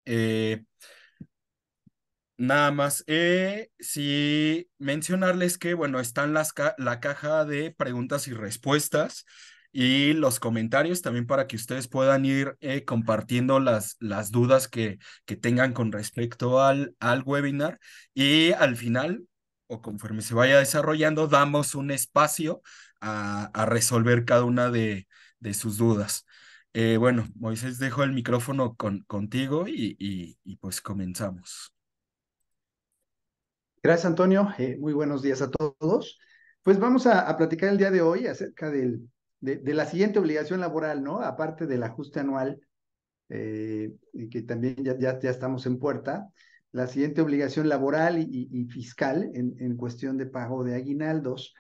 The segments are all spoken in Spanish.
Eh, Nada más, sí mencionarles que, bueno, están la caja de preguntas y respuestas y los comentarios también para que ustedes puedan ir compartiendo las dudas que tengan con respecto al webinar y al final, o conforme se vaya desarrollando, damos un espacio a resolver cada una de sus dudas. Bueno, Moisés, dejo el micrófono contigo y pues comenzamos. Gracias, Antonio. Muy buenos días a todos. Pues vamos a platicar el día de hoy acerca de la siguiente obligación laboral, ¿no? Aparte del ajuste anual, y que también ya estamos en puerta, la siguiente obligación laboral y fiscal en cuestión de pago de aguinaldos.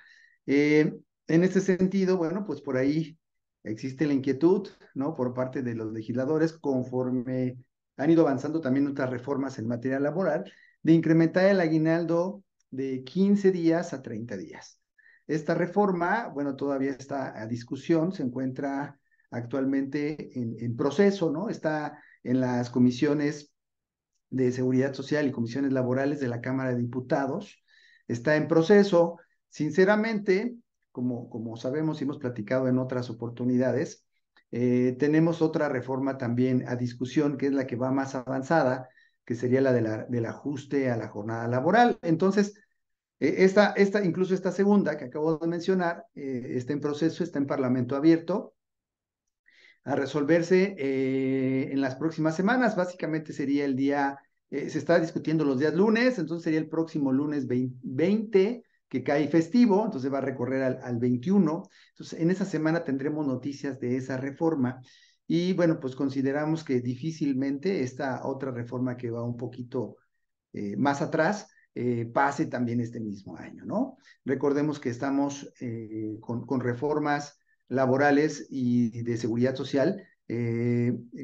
Eh, en este sentido, bueno, pues por ahí existe la inquietud, ¿no? Por parte de los legisladores, conforme han ido avanzando también otras reformas en materia laboral, de incrementar el aguinaldo de 15 días a 30 días. Esta reforma, bueno, todavía está a discusión, se encuentra actualmente en proceso, ¿no? Está en las comisiones de Seguridad Social y comisiones laborales de la Cámara de Diputados. Está en proceso. Sinceramente, como sabemos y hemos platicado en otras oportunidades, tenemos otra reforma también a discusión, que es la que va más avanzada, que sería del ajuste a la jornada laboral. Entonces, incluso esta segunda que acabo de mencionar, está en proceso, está en Parlamento abierto a resolverse en las próximas semanas. Básicamente sería el día, se está discutiendo los días lunes, entonces sería el próximo lunes 20, que cae festivo, entonces va a recorrer al 21. Entonces, en esa semana tendremos noticias de esa reforma. Y bueno, pues consideramos que difícilmente esta otra reforma que va un poquito más atrás, pase también este mismo año, ¿no? Recordemos que estamos con reformas laborales y de seguridad social,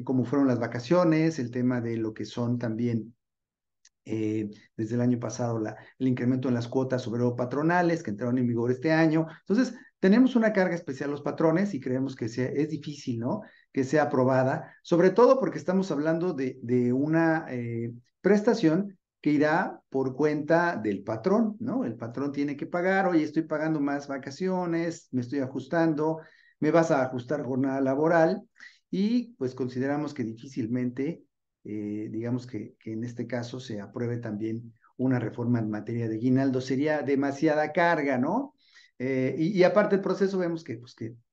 como fueron las vacaciones, el tema de lo que son también desde el año pasado el incremento en las cuotas obrero-patronales que entraron en vigor este año. Entonces, tenemos una carga especial los patrones y creemos que es difícil, ¿no? Que sea aprobada, sobre todo porque estamos hablando de una prestación que irá por cuenta del patrón, ¿no? El patrón tiene que pagar, oye, estoy pagando más vacaciones, me estoy ajustando, me vas a ajustar jornada laboral y pues consideramos que difícilmente digamos que en este caso se apruebe también una reforma en materia de aguinaldo, sería demasiada carga, ¿no? Y aparte el proceso vemos que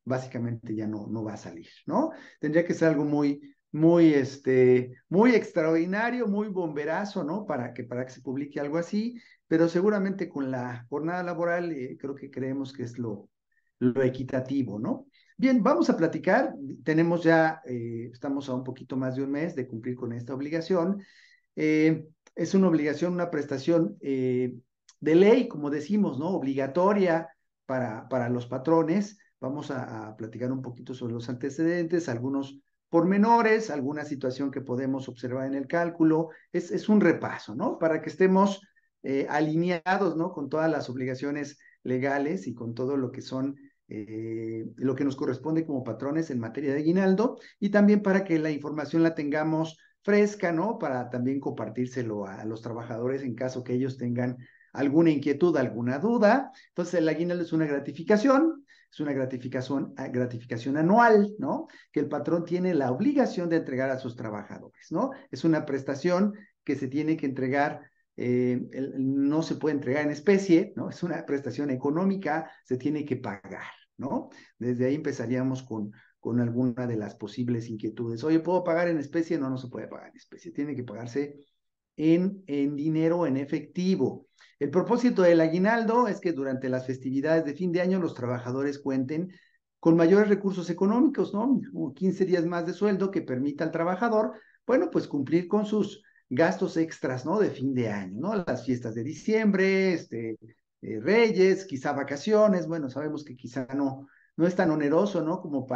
básicamente ya no va a salir, ¿no? Tendría que ser algo muy extraordinario, muy bomberazo, ¿no? Para que se publique algo así, pero seguramente con la jornada laboral creo que creemos que es lo equitativo, ¿no? Bien, vamos a platicar. Tenemos ya, estamos a un poquito más de un mes de cumplir con esta obligación. Es una obligación, una prestación de ley, como decimos, ¿no? Obligatoria para los patrones. Vamos a platicar un poquito sobre los antecedentes, algunos pormenores, alguna situación que podemos observar en el cálculo. Es un repaso, ¿no? Para que estemos alineados, ¿no? Con todas las obligaciones legales y con todo lo que son lo que nos corresponde como patrones en materia de aguinaldo y también para que la información la tengamos fresca, ¿no? Para también compartírselo a los trabajadores en caso que ellos tengan alguna inquietud, alguna duda. Entonces, el aguinaldo es una gratificación anual, ¿no? Que el patrón tiene la obligación de entregar a sus trabajadores, ¿no? Es una prestación que se tiene que entregar no se puede entregar en especie, ¿no? Es una prestación económica, se tiene que pagar, ¿no? Desde ahí empezaríamos con alguna de las posibles inquietudes. Oye, ¿puedo pagar en especie? No, no se puede pagar en especie, tiene que pagarse en dinero, en efectivo. El propósito del aguinaldo es que durante las festividades de fin de año los trabajadores cuenten con mayores recursos económicos, ¿no? 15 días más de sueldo que permita al trabajador, bueno, pues cumplir con sus gastos extras, ¿no? De fin de año, ¿no? Las fiestas de diciembre, Reyes, quizá vacaciones, bueno, sabemos que quizá no es tan oneroso, ¿no? Como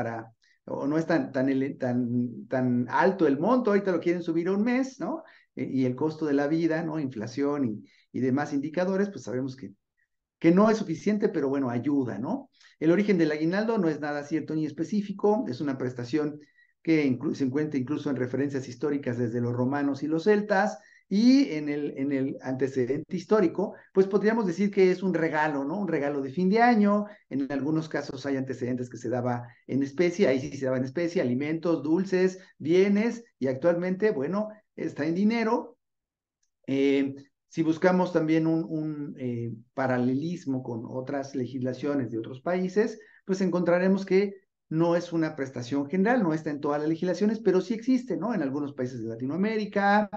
o no es tan alto el monto, ahorita lo quieren subir a un mes, ¿no? Y el costo de la vida, ¿no? Inflación y demás indicadores, pues sabemos que no es suficiente, pero bueno, ayuda, ¿no? El origen del aguinaldo no es nada cierto ni específico, es una prestación que se encuentra incluso en referencias históricas desde los romanos y los celtas, y en el antecedente histórico, pues podríamos decir que es un regalo, ¿no? Un regalo de fin de año. En algunos casos hay antecedentes que se daba en especie, ahí sí se daba en especie, alimentos, dulces, bienes, y actualmente, bueno, está en dinero. Eh, si buscamos también un paralelismo con otras legislaciones de otros países, pues encontraremos que no es una prestación general, no está en todas las legislaciones, pero sí existe, ¿no? En algunos países de Latinoamérica,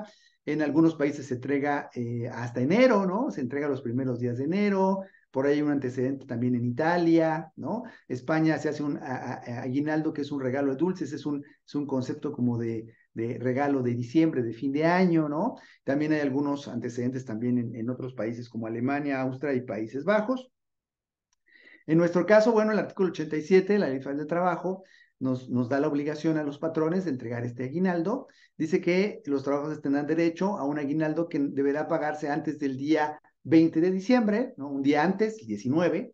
en algunos países se entrega hasta enero, ¿no? Se entrega los primeros días de enero, por ahí hay un antecedente también en Italia, ¿no? España se hace un aguinaldo que es un regalo de dulces, es un concepto como de regalo de diciembre, de fin de año, ¿no? También hay algunos antecedentes también en otros países como Alemania, Austria y Países Bajos. En nuestro caso, bueno, el artículo 87 de la Ley Federal del Trabajo nos da la obligación a los patrones de entregar este aguinaldo. Dice que los trabajadores tendrán derecho a un aguinaldo que deberá pagarse antes del día 20 de diciembre, ¿no? Un día antes, el 19,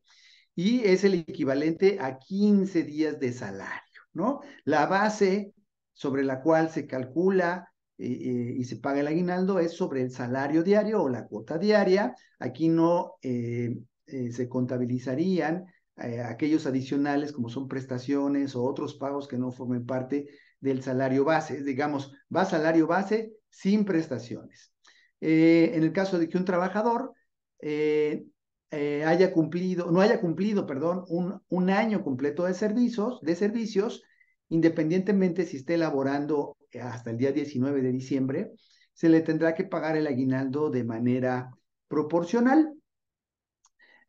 y es el equivalente a 15 días de salario, ¿no? La base sobre la cual se calcula y se paga el aguinaldo es sobre el salario diario o la cuota diaria. Aquí no se contabilizarían aquellos adicionales como son prestaciones o otros pagos que no formen parte del salario base. Digamos, va salario base sin prestaciones. En el caso de que un trabajador no haya cumplido, perdón, un año completo de servicios, independientemente si esté elaborando hasta el día 19 de diciembre, se le tendrá que pagar el aguinaldo de manera proporcional.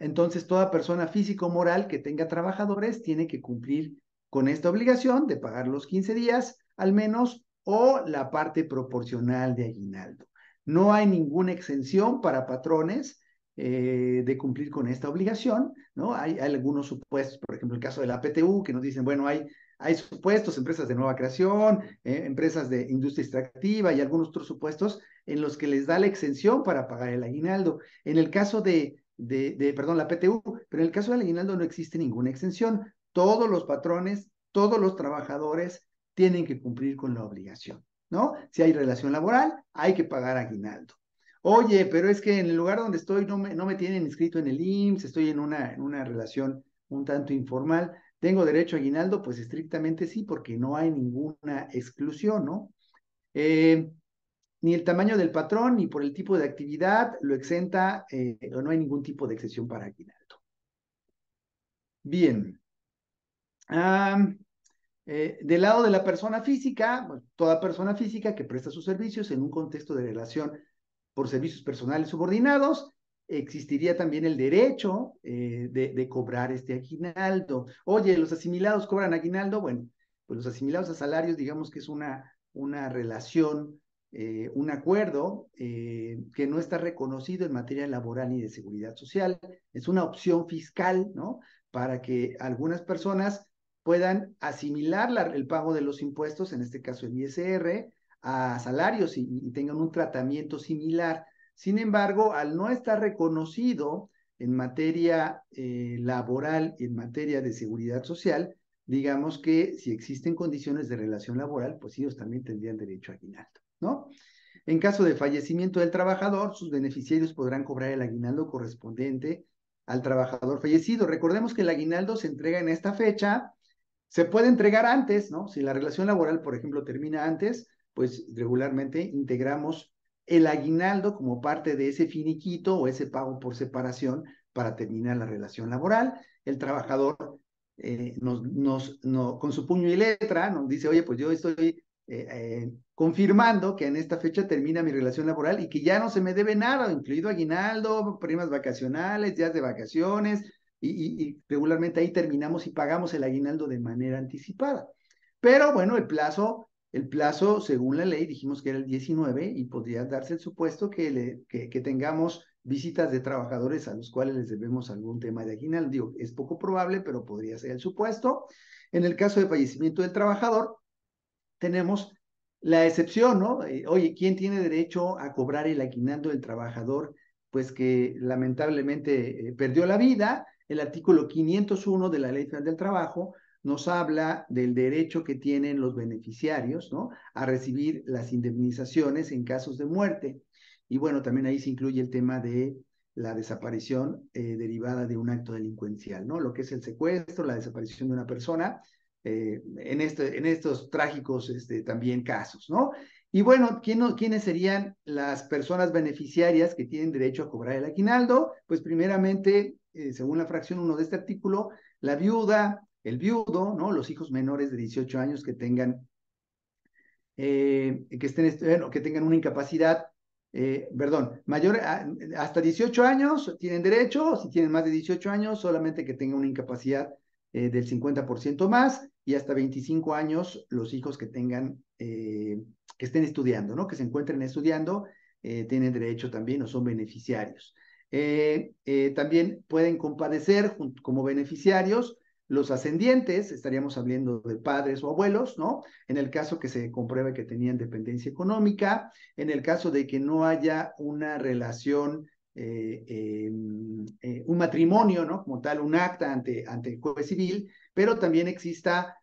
Entonces, toda persona física o moral que tenga trabajadores tiene que cumplir con esta obligación de pagar los 15 días al menos o la parte proporcional de aguinaldo. No hay ninguna exención para patrones de cumplir con esta obligación, ¿no? Hay algunos supuestos, por ejemplo, el caso de la PTU, que nos dicen, bueno, hay supuestos, empresas de nueva creación, empresas de industria extractiva y algunos otros supuestos en los que les da la exención para pagar el aguinaldo. En el caso perdón, la PTU, pero en el caso del aguinaldo no existe ninguna exención. Todos los patrones, todos los trabajadores tienen que cumplir con la obligación, ¿no? Si hay relación laboral, hay que pagar aguinaldo. Oye, pero es que en el lugar donde estoy no me tienen inscrito en el IMSS, estoy en una relación un tanto informal. ¿Tengo derecho a aguinaldo? Pues estrictamente sí, porque no hay ninguna exclusión, ¿no? Ni el tamaño del patrón, ni por el tipo de actividad lo exenta, o no hay ningún tipo de excepción para aguinaldo. Bien. Ah, del lado de la persona física, bueno, toda persona física que presta sus servicios en un contexto de relación por servicios personales subordinados, existiría también el derecho de cobrar este aguinaldo. Oye, ¿los asimilados cobran aguinaldo? Bueno, pues los asimilados a salarios, digamos que es una relación, un acuerdo que no está reconocido en materia laboral ni de seguridad social. Es una opción fiscal, ¿no? Para que algunas personas puedan asimilar el pago de los impuestos, en este caso el ISR, a salarios y tengan un tratamiento similar. Sin embargo, al no estar reconocido en materia laboral y en materia de seguridad social, digamos que si existen condiciones de relación laboral, pues ellos también tendrían derecho a aguinaldo, ¿no? En caso de fallecimiento del trabajador, sus beneficiarios podrán cobrar el aguinaldo correspondiente al trabajador fallecido. Recordemos que el aguinaldo se entrega en esta fecha, se puede entregar antes, ¿no? Si la relación laboral, por ejemplo, termina antes, pues regularmente integramos el aguinaldo como parte de ese finiquito o ese pago por separación para terminar la relación laboral. El trabajador con su puño y letra nos dice, oye, pues yo estoy confirmando que en esta fecha termina mi relación laboral y que ya no se me debe nada, incluido aguinaldo, primas vacacionales, días de vacaciones, y regularmente ahí terminamos y pagamos el aguinaldo de manera anticipada. Pero bueno, el plazo según la ley dijimos que era el 19 y podría darse el supuesto que tengamos visitas de trabajadores a los cuales les debemos algún tema de aguinaldo. Digo, es poco probable, pero podría ser el supuesto. En el caso de fallecimiento del trabajador, tenemos la excepción, ¿no? Oye, ¿quién tiene derecho a cobrar el aguinaldo del trabajador? Pues que lamentablemente perdió la vida. El artículo 501 de la Ley Federal del Trabajo nos habla del derecho que tienen los beneficiarios, ¿no? A recibir las indemnizaciones en casos de muerte. Y bueno, también ahí se incluye el tema de la desaparición derivada de un acto delincuencial, ¿no? Lo que es el secuestro, la desaparición de una persona, en estos trágicos también casos, ¿no? Y bueno, ¿quiénes serían las personas beneficiarias que tienen derecho a cobrar el aguinaldo? Pues primeramente, según la fracción 1 de este artículo, la viuda, el viudo, ¿no? Los hijos menores de 18 años que tengan, que tengan una incapacidad, perdón, mayor hasta 18 años tienen derecho, si tienen más de 18 años, solamente que tengan una incapacidad del 50% más, y hasta 25 años los hijos que tengan, que estén estudiando, ¿no? Que se encuentren estudiando, tienen derecho también o son beneficiarios. También pueden compadecer como beneficiarios los ascendientes, estaríamos hablando de padres o abuelos, ¿no? En el caso que se compruebe que tenían dependencia económica, en el caso de que no haya una relación, un matrimonio, ¿no? Como tal, un acta ante el juez civil, pero también exista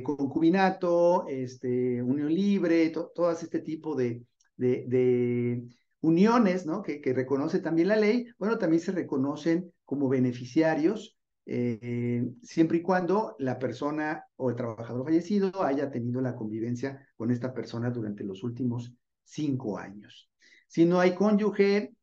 concubinato, unión libre, todas este tipo de uniones, ¿no? Que reconoce también la ley, bueno, también se reconocen como beneficiarios, siempre y cuando la persona o el trabajador fallecido haya tenido la convivencia con esta persona durante los últimos 5 años. Si no hay cónyuge,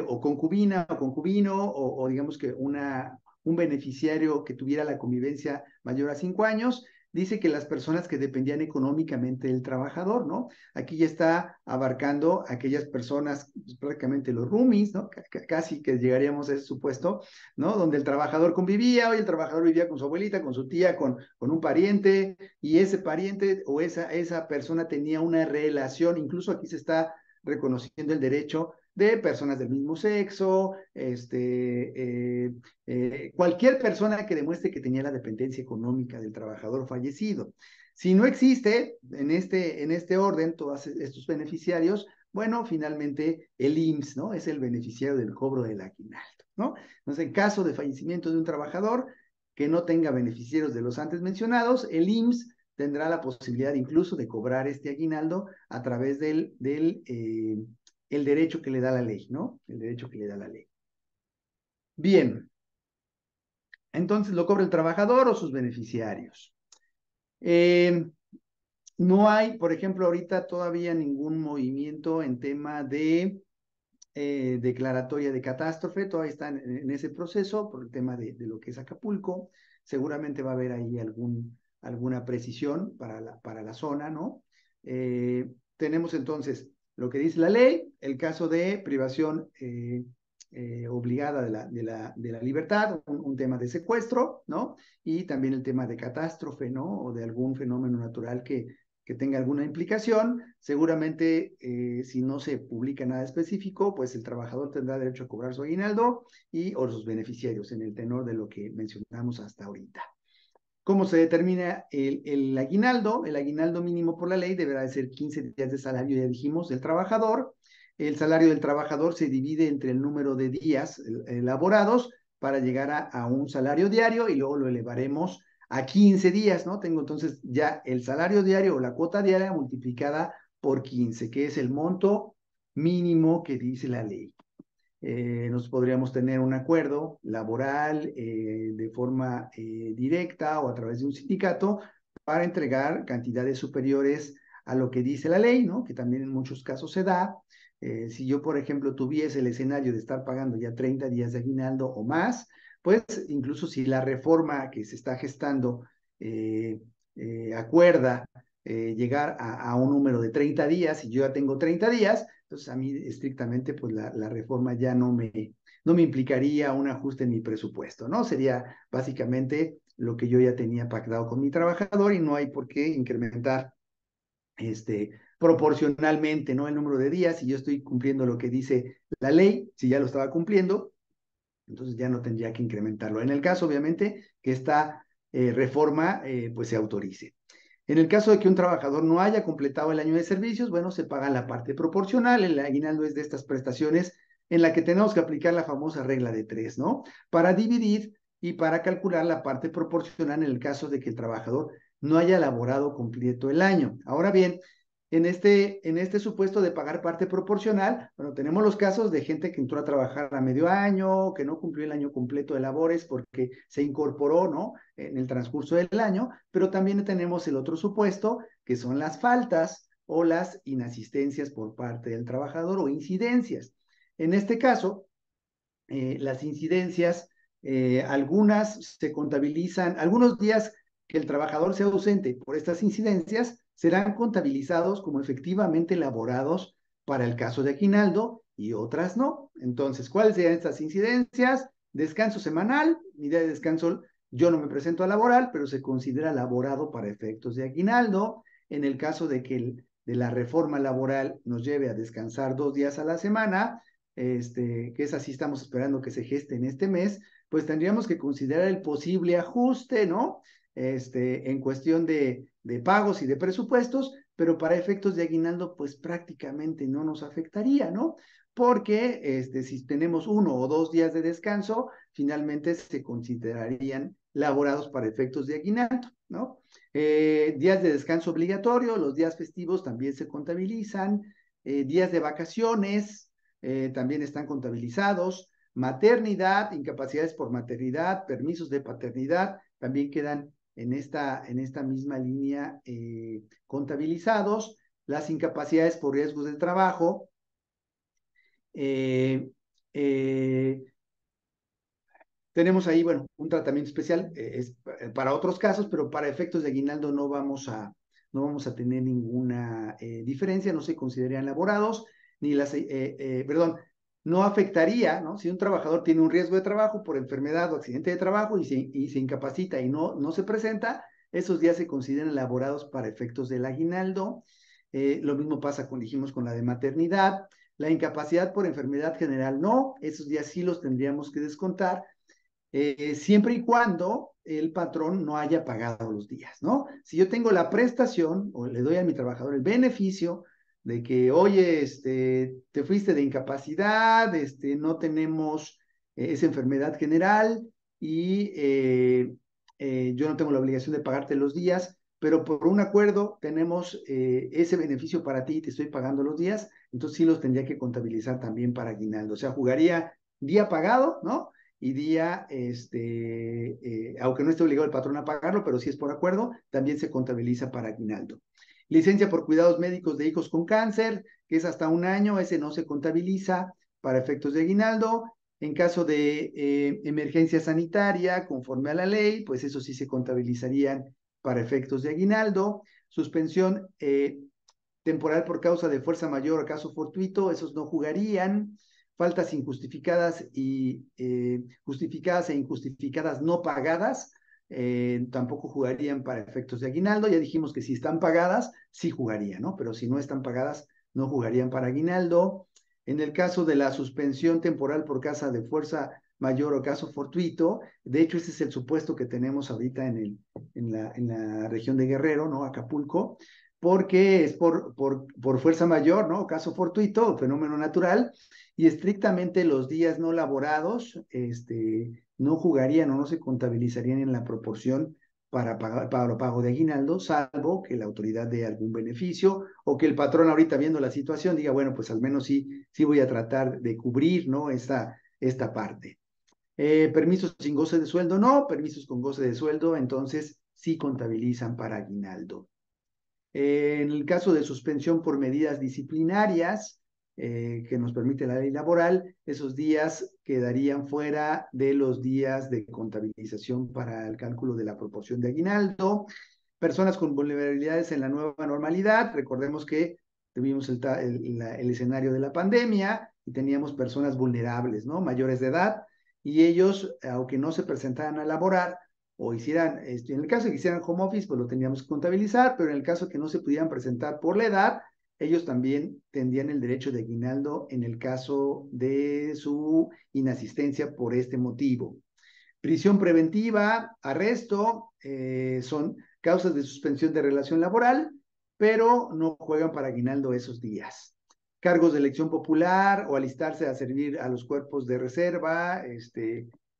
o concubina o concubino, o digamos que un beneficiario que tuviera la convivencia mayor a 5 años, dice que las personas que dependían económicamente del trabajador, ¿no? Aquí ya está abarcando aquellas personas, pues, prácticamente los roomies, ¿no? Casi que llegaríamos a ese supuesto, ¿no? Donde el trabajador convivía, hoy el trabajador vivía con su abuelita, con su tía, con un pariente, y ese pariente o esa persona tenía una relación, incluso aquí se está reconociendo el derecho de personas del mismo sexo, cualquier persona que demuestre que tenía la dependencia económica del trabajador fallecido. Si no existe en este orden todos estos beneficiarios, bueno, finalmente el IMSS, ¿no? Es el beneficiario del cobro del aguinaldo, ¿no? Entonces, en caso de fallecimiento de un trabajador que no tenga beneficiarios de los antes mencionados, el IMSS tendrá la posibilidad incluso de cobrar este aguinaldo a través del el derecho que le da la ley, ¿no? El derecho que le da la ley. Bien, entonces lo cobra el trabajador o sus beneficiarios. No hay, por ejemplo, ahorita todavía ningún movimiento en tema de declaratoria de catástrofe, todavía están en ese proceso por el tema de lo que es Acapulco. Seguramente va a haber ahí alguna precisión para la zona, ¿no? Tenemos entonces lo que dice la ley, el caso de privación obligada de la libertad, un tema de secuestro, ¿no? Y también el tema de catástrofe, ¿no? O de algún fenómeno natural que tenga alguna implicación. Seguramente, si no se publica nada específico, pues el trabajador tendrá derecho a cobrar su aguinaldo o sus beneficiarios en el tenor de lo que mencionamos hasta ahorita. ¿Cómo se determina el aguinaldo? El aguinaldo mínimo por la ley deberá de ser 15 días de salario, ya dijimos, del trabajador. El salario del trabajador se divide entre el número de días elaborados para llegar a un salario diario, y luego lo elevaremos a 15 días, ¿no? Tengo entonces ya el salario diario o la cuota diaria multiplicada por 15, que es el monto mínimo que dice la ley. Nos podríamos tener un acuerdo laboral de forma directa o a través de un sindicato para entregar cantidades superiores a lo que dice la ley, ¿no? Que también en muchos casos se da. Si yo, por ejemplo, tuviese el escenario de estar pagando ya 30 días de aguinaldo o más, pues incluso si la reforma que se está gestando acuerda llegar a un número de 30 días y yo ya tengo 30 días, entonces a mí estrictamente pues la reforma ya no me implicaría un ajuste en mi presupuesto, ¿no? Sería básicamente lo que yo ya tenía pactado con mi trabajador y no hay por qué incrementar proporcionalmente, ¿no? El número de días. Si yo estoy cumpliendo lo que dice la ley, si ya lo estaba cumpliendo, entonces ya no tendría que incrementarlo. En el caso, obviamente, que esta reforma pues se autorice. En el caso de que un trabajador no haya completado el año de servicios, bueno, se paga la parte proporcional. El aguinaldo es de estas prestaciones en la que tenemos que aplicar la famosa regla de 3, ¿no? Para dividir y para calcular la parte proporcional en el caso de que el trabajador no haya laborado completo el año. Ahora bien, en este supuesto de pagar parte proporcional, bueno, tenemos los casos de gente que entró a trabajar a medio año, que no cumplió el año completo de labores porque se incorporó, ¿no? En el transcurso del año, pero también tenemos el otro supuesto, que son las faltas o las inasistencias por parte del trabajador o incidencias. En este caso, las incidencias, algunas se contabilizan, algunos días que el trabajador sea ausente por estas incidencias serán contabilizados como efectivamente elaborados para el caso de aguinaldo y otras no. Entonces, ¿cuáles serían estas incidencias? Descanso semanal, mi día de descanso yo no me presento a laboral, pero se considera laborado para efectos de aguinaldo. En el caso de que de la reforma laboral nos lleve a descansar 2 días a la semana, que es así, estamos esperando que se geste en este mes, pues tendríamos que considerar el posible ajuste, ¿no? En cuestión de pagos y de presupuestos, pero para efectos de aguinaldo, pues prácticamente no nos afectaría, ¿no? Porque si tenemos 1 o 2 días de descanso, finalmente se considerarían laborados para efectos de aguinaldo, ¿no? Días de descanso obligatorio, los días festivos también se contabilizan, días de vacaciones, también están contabilizados. Maternidad, incapacidades por maternidad, permisos de paternidad, también quedan en esta misma línea contabilizados. Las incapacidades por riesgos del trabajo, eh, eh, tenemos ahí, bueno, un tratamiento especial, es para otros casos, pero para efectos de aguinaldo no vamos a tener ninguna diferencia, no se considerarían laborados, ni perdón, no afectaría, ¿no? Si un trabajador tiene un riesgo de trabajo por enfermedad o accidente de trabajo y se incapacita y no se presenta, esos días se consideran laborados para efectos del aguinaldo. Lo mismo pasa dijimos, con la de maternidad. La incapacidad por enfermedad general no, esos días sí los tendríamos que descontar, siempre y cuando el patrón no haya pagado los días, ¿no? Si yo tengo la prestación o le doy a mi trabajador el beneficio de que, oye, te fuiste de incapacidad, no tenemos esa enfermedad general y yo no tengo la obligación de pagarte los días, pero por un acuerdo tenemos ese beneficio para ti y te estoy pagando los días, entonces sí los tendría que contabilizar también para aguinaldo. O sea, jugaría día pagado, ¿no? Y día, aunque no esté obligado el patrón a pagarlo, pero si es por acuerdo, también se contabiliza para aguinaldo. Licencia por cuidados médicos de hijos con cáncer, que es hasta 1 año, ese no se contabiliza para efectos de aguinaldo. En caso de emergencia sanitaria, conforme a la ley, pues eso sí se contabilizarían para efectos de aguinaldo. Suspensión temporal por causa de fuerza mayor o caso fortuito, esos no jugarían. Faltas injustificadas y justificadas e injustificadas no pagadas, tampoco jugarían para efectos de aguinaldo. Ya dijimos que si están pagadas, sí jugarían, ¿no? Pero si no están pagadas, no jugarían para aguinaldo. En el caso de la suspensión temporal por causa de fuerza mayor o caso fortuito, de hecho ese es el supuesto que tenemos ahorita en la región de Guerrero, ¿no? Acapulco, porque es por fuerza mayor, ¿no? Caso fortuito, fenómeno natural, y estrictamente los días no laborados, no jugarían o no se contabilizarían en la proporción para pago de aguinaldo, salvo que la autoridad dé algún beneficio o que el patrón ahorita viendo la situación diga, bueno, pues al menos sí voy a tratar de cubrir, ¿no? Esta parte. Permisos sin goce de sueldo, no, permisos con goce de sueldo, entonces sí contabilizan para aguinaldo. En el caso de suspensión por medidas disciplinarias que nos permite la ley laboral, esos días quedarían fuera de los días de contabilización para el cálculo de la proporción de aguinaldo. Personas con vulnerabilidades en la nueva normalidad, recordemos que tuvimos el escenario de la pandemia y teníamos personas vulnerables, ¿no? Mayores de edad, y ellos, aunque no se presentaran a laborar, o hicieran, en el caso de que hicieran home office, pues lo tendríamos que contabilizar, pero en el caso que no se pudieran presentar por la edad, ellos también tendrían el derecho de aguinaldo en el caso de su inasistencia por este motivo. Prisión preventiva, arresto, son causas de suspensión de relación laboral, pero no juegan para aguinaldo esos días. Cargos de elección popular o alistarse a servir a los cuerpos de reserva,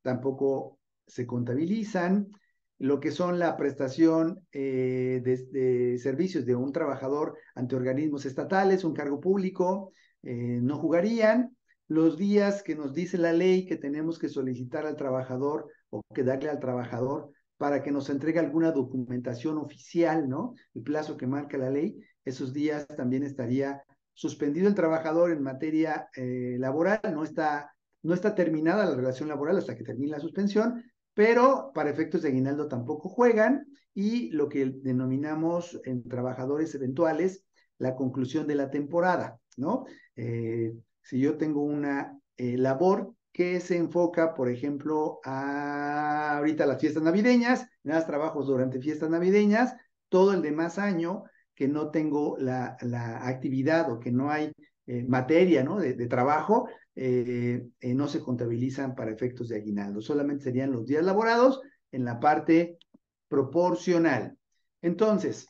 tampoco se contabilizan, lo que son la prestación de servicios de un trabajador ante organismos estatales, un cargo público, no jugarían. Los días que nos dice la ley que tenemos que solicitar al trabajador o que darle al trabajador para que nos entregue alguna documentación oficial, ¿no? El plazo que marca la ley, esos días también estaría suspendido el trabajador en materia laboral, no está terminada la relación laboral hasta que termine la suspensión, pero para efectos de aguinaldo tampoco juegan, y lo que denominamos en trabajadores eventuales la conclusión de la temporada, ¿no? Si yo tengo una labor que se enfoca, por ejemplo, a ahorita las fiestas navideñas, nada, trabajos durante fiestas navideñas, todo el demás año que no tengo la actividad o que no hay materia, ¿no? de trabajo, no se contabilizan para efectos de aguinaldo, solamente serían los días laborados en la parte proporcional. Entonces,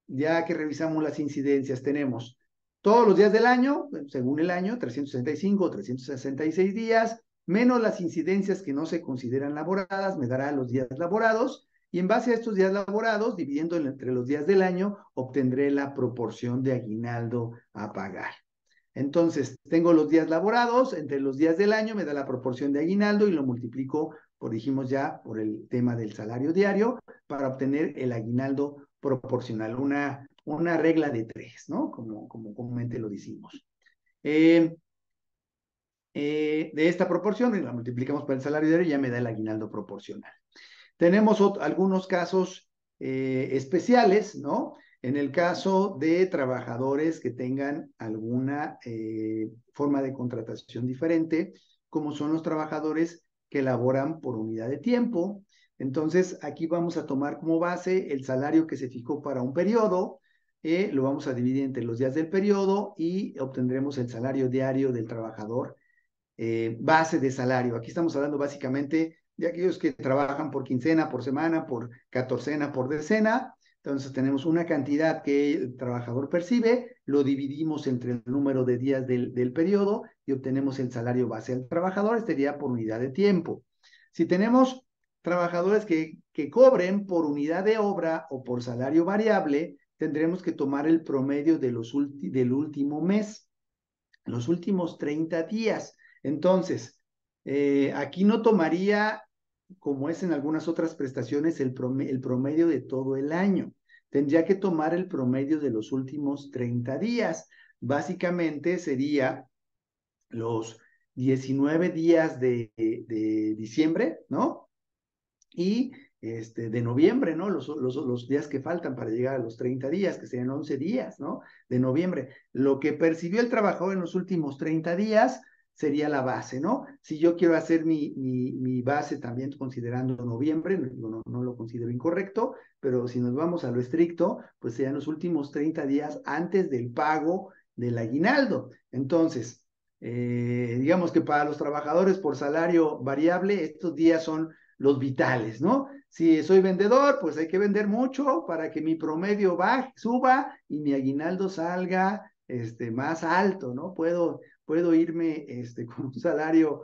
ya que revisamos las incidencias, tenemos todos los días del año, según el año, 365 o 366 días, menos las incidencias que no se consideran laboradas, me dará los días laborados, y en base a estos días laborados, dividiendo entre los días del año, obtendré la proporción de aguinaldo a pagar. Entonces, tengo los días laborados, entre los días del año me da la proporción de aguinaldo y lo multiplico, por dijimos ya, por el tema del salario diario para obtener el aguinaldo proporcional, una regla de tres, ¿no? Como comúnmente lo decimos. De esta proporción, y la multiplicamos por el salario diario, ya me da el aguinaldo proporcional. Tenemos algunos casos especiales, ¿no? En el caso de trabajadores que tengan alguna forma de contratación diferente, como son los trabajadores que laboran por unidad de tiempo. Entonces, aquí vamos a tomar como base el salario que se fijó para un periodo, lo vamos a dividir entre los días del periodo y obtendremos el salario diario del trabajador base de salario. Aquí estamos hablando básicamente de aquellos que trabajan por quincena, por semana, por catorcena, por decena. Entonces tenemos una cantidad que el trabajador percibe, lo dividimos entre el número de días del periodo y obtenemos el salario base del trabajador, este día por unidad de tiempo. Si tenemos trabajadores que cobren por unidad de obra o por salario variable, tendremos que tomar el promedio de del último mes, los últimos 30 días. Entonces, aquí no tomaría, como es en algunas otras prestaciones, el promedio de todo el año. Tendría que tomar el promedio de los últimos 30 días. Básicamente sería los 19 días de diciembre, ¿no? Y de noviembre, ¿no? Los días que faltan para llegar a los 30 días, que serían 11 días, ¿no? De noviembre. Lo que percibió el trabajador en los últimos 30 días sería la base, ¿no? Si yo quiero hacer mi base también considerando noviembre, no lo considero incorrecto, pero si nos vamos a lo estricto, pues serían los últimos 30 días antes del pago del aguinaldo. Entonces, digamos que para los trabajadores por salario variable, estos días son los vitales, ¿no? Si soy vendedor, pues hay que vender mucho para que mi promedio suba y mi aguinaldo salga más alto, ¿no? Puedo irme con un salario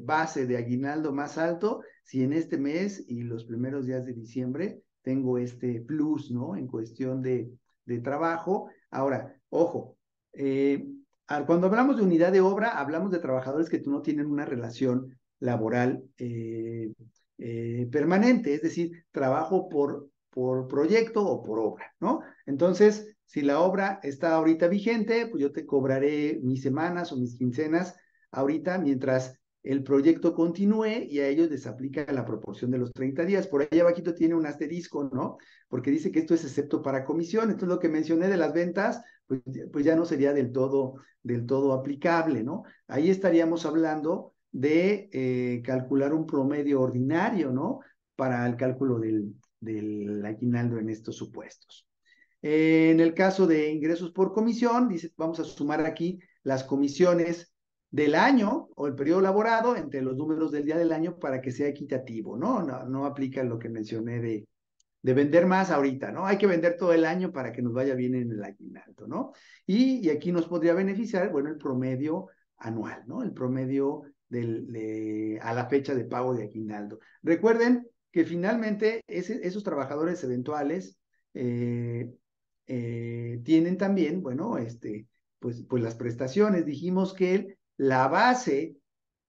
base de aguinaldo más alto si en este mes y los primeros días de diciembre tengo este plus, ¿no? En cuestión de trabajo. Ahora, ojo, cuando hablamos de unidad de obra, hablamos de trabajadores que no tienen una relación laboral permanente, es decir, trabajo por proyecto o por obra, ¿no? Entonces, si la obra está ahorita vigente, pues yo te cobraré mis semanas o mis quincenas ahorita mientras el proyecto continúe y a ellos les aplica la proporción de los 30 días. Por ahí abajito tiene un asterisco, ¿no? Porque dice que esto es excepto para comisión. Entonces, lo que mencioné de las ventas, pues ya no sería del todo aplicable, ¿no? Ahí estaríamos hablando de calcular un promedio ordinario, ¿no? Para el cálculo del aguinaldo en estos supuestos. En el caso de ingresos por comisión, dice, vamos a sumar aquí las comisiones del año o el periodo laborado entre los números del día del año para que sea equitativo, ¿no? No aplica lo que mencioné de vender más ahorita, ¿no? Hay que vender todo el año para que nos vaya bien en el aguinaldo, ¿no? Y aquí nos podría beneficiar, bueno, el promedio anual, ¿no? El promedio a la fecha de pago de aguinaldo. Recuerden que finalmente esos trabajadores eventuales tienen también, bueno, pues las prestaciones. Dijimos que la base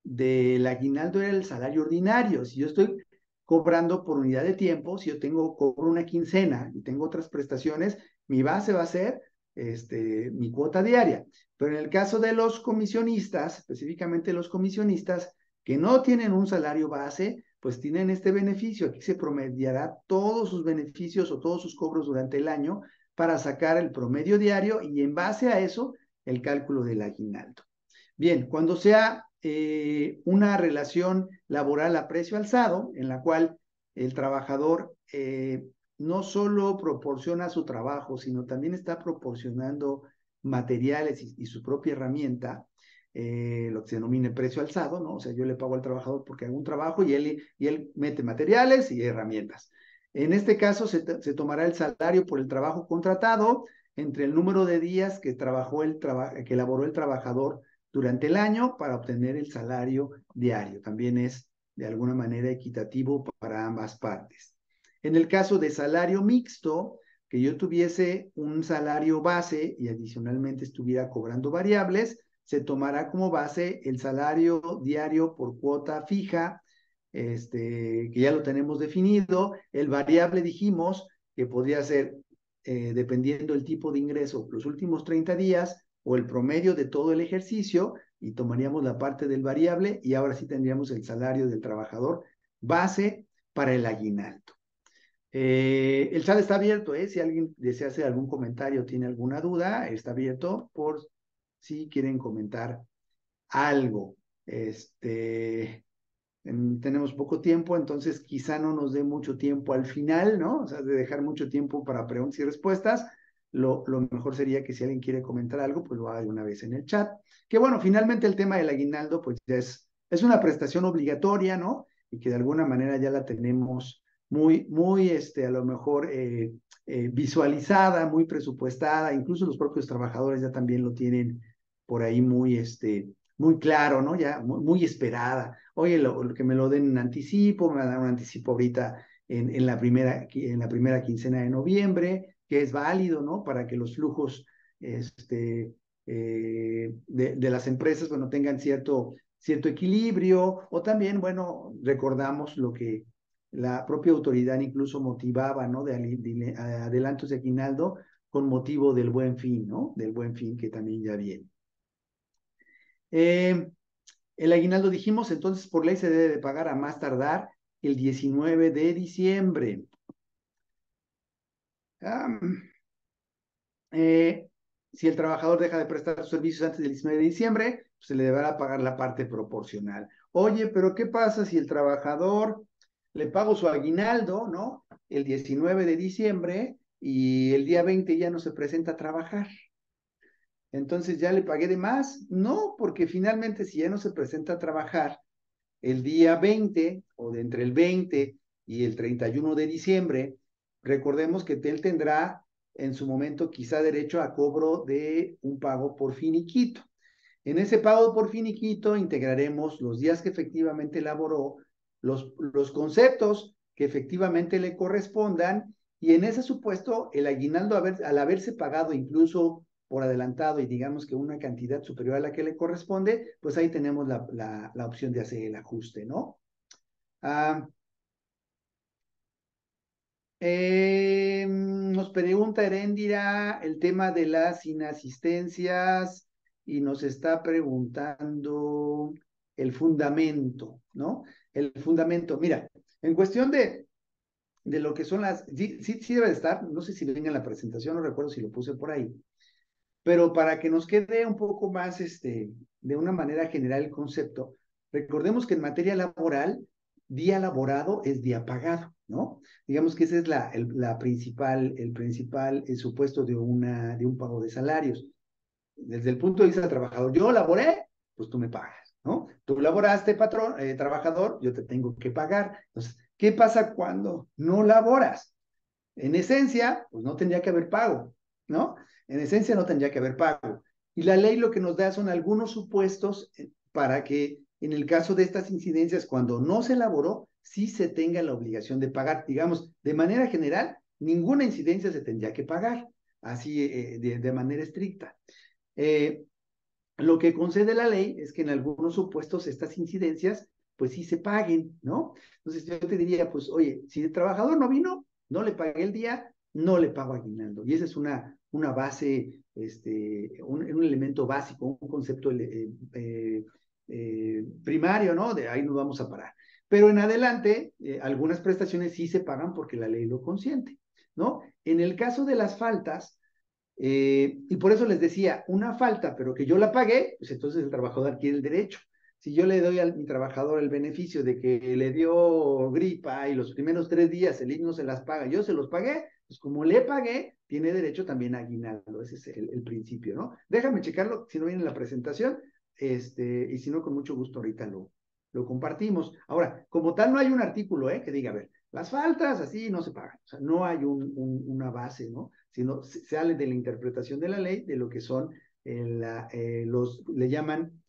del aguinaldo era el salario ordinario. Si yo estoy cobrando por unidad de tiempo, si yo cobro una quincena y tengo otras prestaciones, mi base va a ser mi cuota diaria. Pero en el caso de los comisionistas, específicamente los comisionistas que no tienen un salario base, pues tienen este beneficio. Aquí se promediará todos sus beneficios o todos sus cobros durante el año para sacar el promedio diario y en base a eso el cálculo del aguinaldo. Bien, cuando sea una relación laboral a precio alzado, en la cual el trabajador no solo proporciona su trabajo, sino también está proporcionando materiales y su propia herramienta, lo que se denomina precio alzado, ¿no? O sea, yo le pago al trabajador porque hago un trabajo y él mete materiales y herramientas. En este caso se tomará el salario por el trabajo contratado entre el número de días que que elaboró el trabajador durante el año para obtener el salario diario. También es de alguna manera equitativo para ambas partes. En el caso de salario mixto, que yo tuviese un salario base y adicionalmente estuviera cobrando variables, se tomará como base el salario diario por cuota fija, que ya lo tenemos definido. El variable dijimos que podría ser, dependiendo del tipo de ingreso, los últimos 30 días o el promedio de todo el ejercicio, y tomaríamos la parte del variable y ahora sí tendríamos el salario del trabajador base para el aguinaldo. El chat está abierto, si alguien desea hacer algún comentario o tiene alguna duda, está abierto por si quieren comentar algo. Tenemos poco tiempo, entonces quizá no nos dé mucho tiempo al final, ¿no? O sea, de dejar mucho tiempo para preguntas y respuestas. Lo mejor sería que si alguien quiere comentar algo, pues lo haga de una vez en el chat. Que bueno, finalmente el tema del aguinaldo, pues ya es una prestación obligatoria, ¿no? Y que de alguna manera ya la tenemos muy, a lo mejor visualizada, muy presupuestada. Incluso los propios trabajadores ya también lo tienen por ahí muy claro, ¿no? Ya muy esperada. Oye, lo que me lo den en anticipo, me van a dar un anticipo ahorita en la primera quincena de noviembre, que es válido, ¿no? Para que los flujos de las empresas, bueno, tengan cierto equilibrio, o también, bueno, recordamos lo que la propia autoridad incluso motivaba, ¿no? De adelantos de aguinaldo con motivo del Buen Fin, ¿no? Del Buen Fin que también ya viene. El aguinaldo dijimos, entonces por ley se debe de pagar a más tardar el 19 de diciembre. Si el trabajador deja de prestar sus servicios antes del 19 de diciembre, pues se le deberá pagar la parte proporcional. Oye, pero ¿qué pasa si el trabajador le pago su aguinaldo, ¿no? El 19 de diciembre y el día 20 ya no se presenta a trabajar? Entonces, ¿ya le pagué de más? No, porque finalmente si ya no se presenta a trabajar el día 20 o de entre el 20 y el 31 de diciembre, recordemos que él tendrá en su momento quizá derecho a cobro de un pago por finiquito. En ese pago por finiquito integraremos los días que efectivamente elaboró, los conceptos que efectivamente le correspondan, y en ese supuesto el aguinaldo al haberse pagado incluso por adelantado y digamos que una cantidad superior a la que le corresponde, pues ahí tenemos la opción de hacer el ajuste, ¿no? Nos pregunta Heréndira el tema de las inasistencias y nos está preguntando el fundamento, ¿no? El fundamento, mira, en cuestión de lo que son sí debe de estar, no sé si venga en la presentación, no recuerdo si lo puse por ahí, pero para que nos quede un poco más, de una manera general el concepto, recordemos que en materia laboral, día laborado es día pagado, ¿no? Digamos que ese es el principal supuesto de un pago de salarios. Desde el punto de vista del trabajador, yo laboré, pues tú me pagas, ¿no? Tú laboraste, patrón, trabajador, yo te tengo que pagar. Entonces, ¿qué pasa cuando no laboras? En esencia, pues no tendría que haber pago, ¿no? En esencia no tendría que haber pago. Y la ley lo que nos da son algunos supuestos para que en el caso de estas incidencias, cuando no se elaboró, sí se tenga la obligación de pagar. Digamos, de manera general, ninguna incidencia se tendría que pagar, así de manera estricta. Lo que concede la ley es que en algunos supuestos estas incidencias, pues sí se paguen, ¿no? Entonces yo te diría, pues, oye, si el trabajador no vino, no le pagué el día, no le pago aguinaldo. Y esa es una base, un elemento básico, un concepto primario, ¿no? De ahí nos vamos a parar. Pero en adelante, algunas prestaciones sí se pagan porque la ley lo consiente, ¿no? En el caso de las faltas, y por eso les decía, una falta, pero que yo la pagué, pues entonces el trabajador adquiere el derecho. Si yo le doy a mi trabajador el beneficio de que le dio gripa y los primeros 3 días el IMSS no se las paga, yo se los pagué, pues como le pagué, tiene derecho también a aguinaldo. Ese es el principio, ¿no? Déjame checarlo si no viene en la presentación, y si no, con mucho gusto ahorita lo compartimos. Ahora, como tal, no hay un artículo, que diga, a ver, las faltas así no se pagan, o sea, no hay una base, ¿no? Sino se sale de la interpretación de la ley, de lo que son le llaman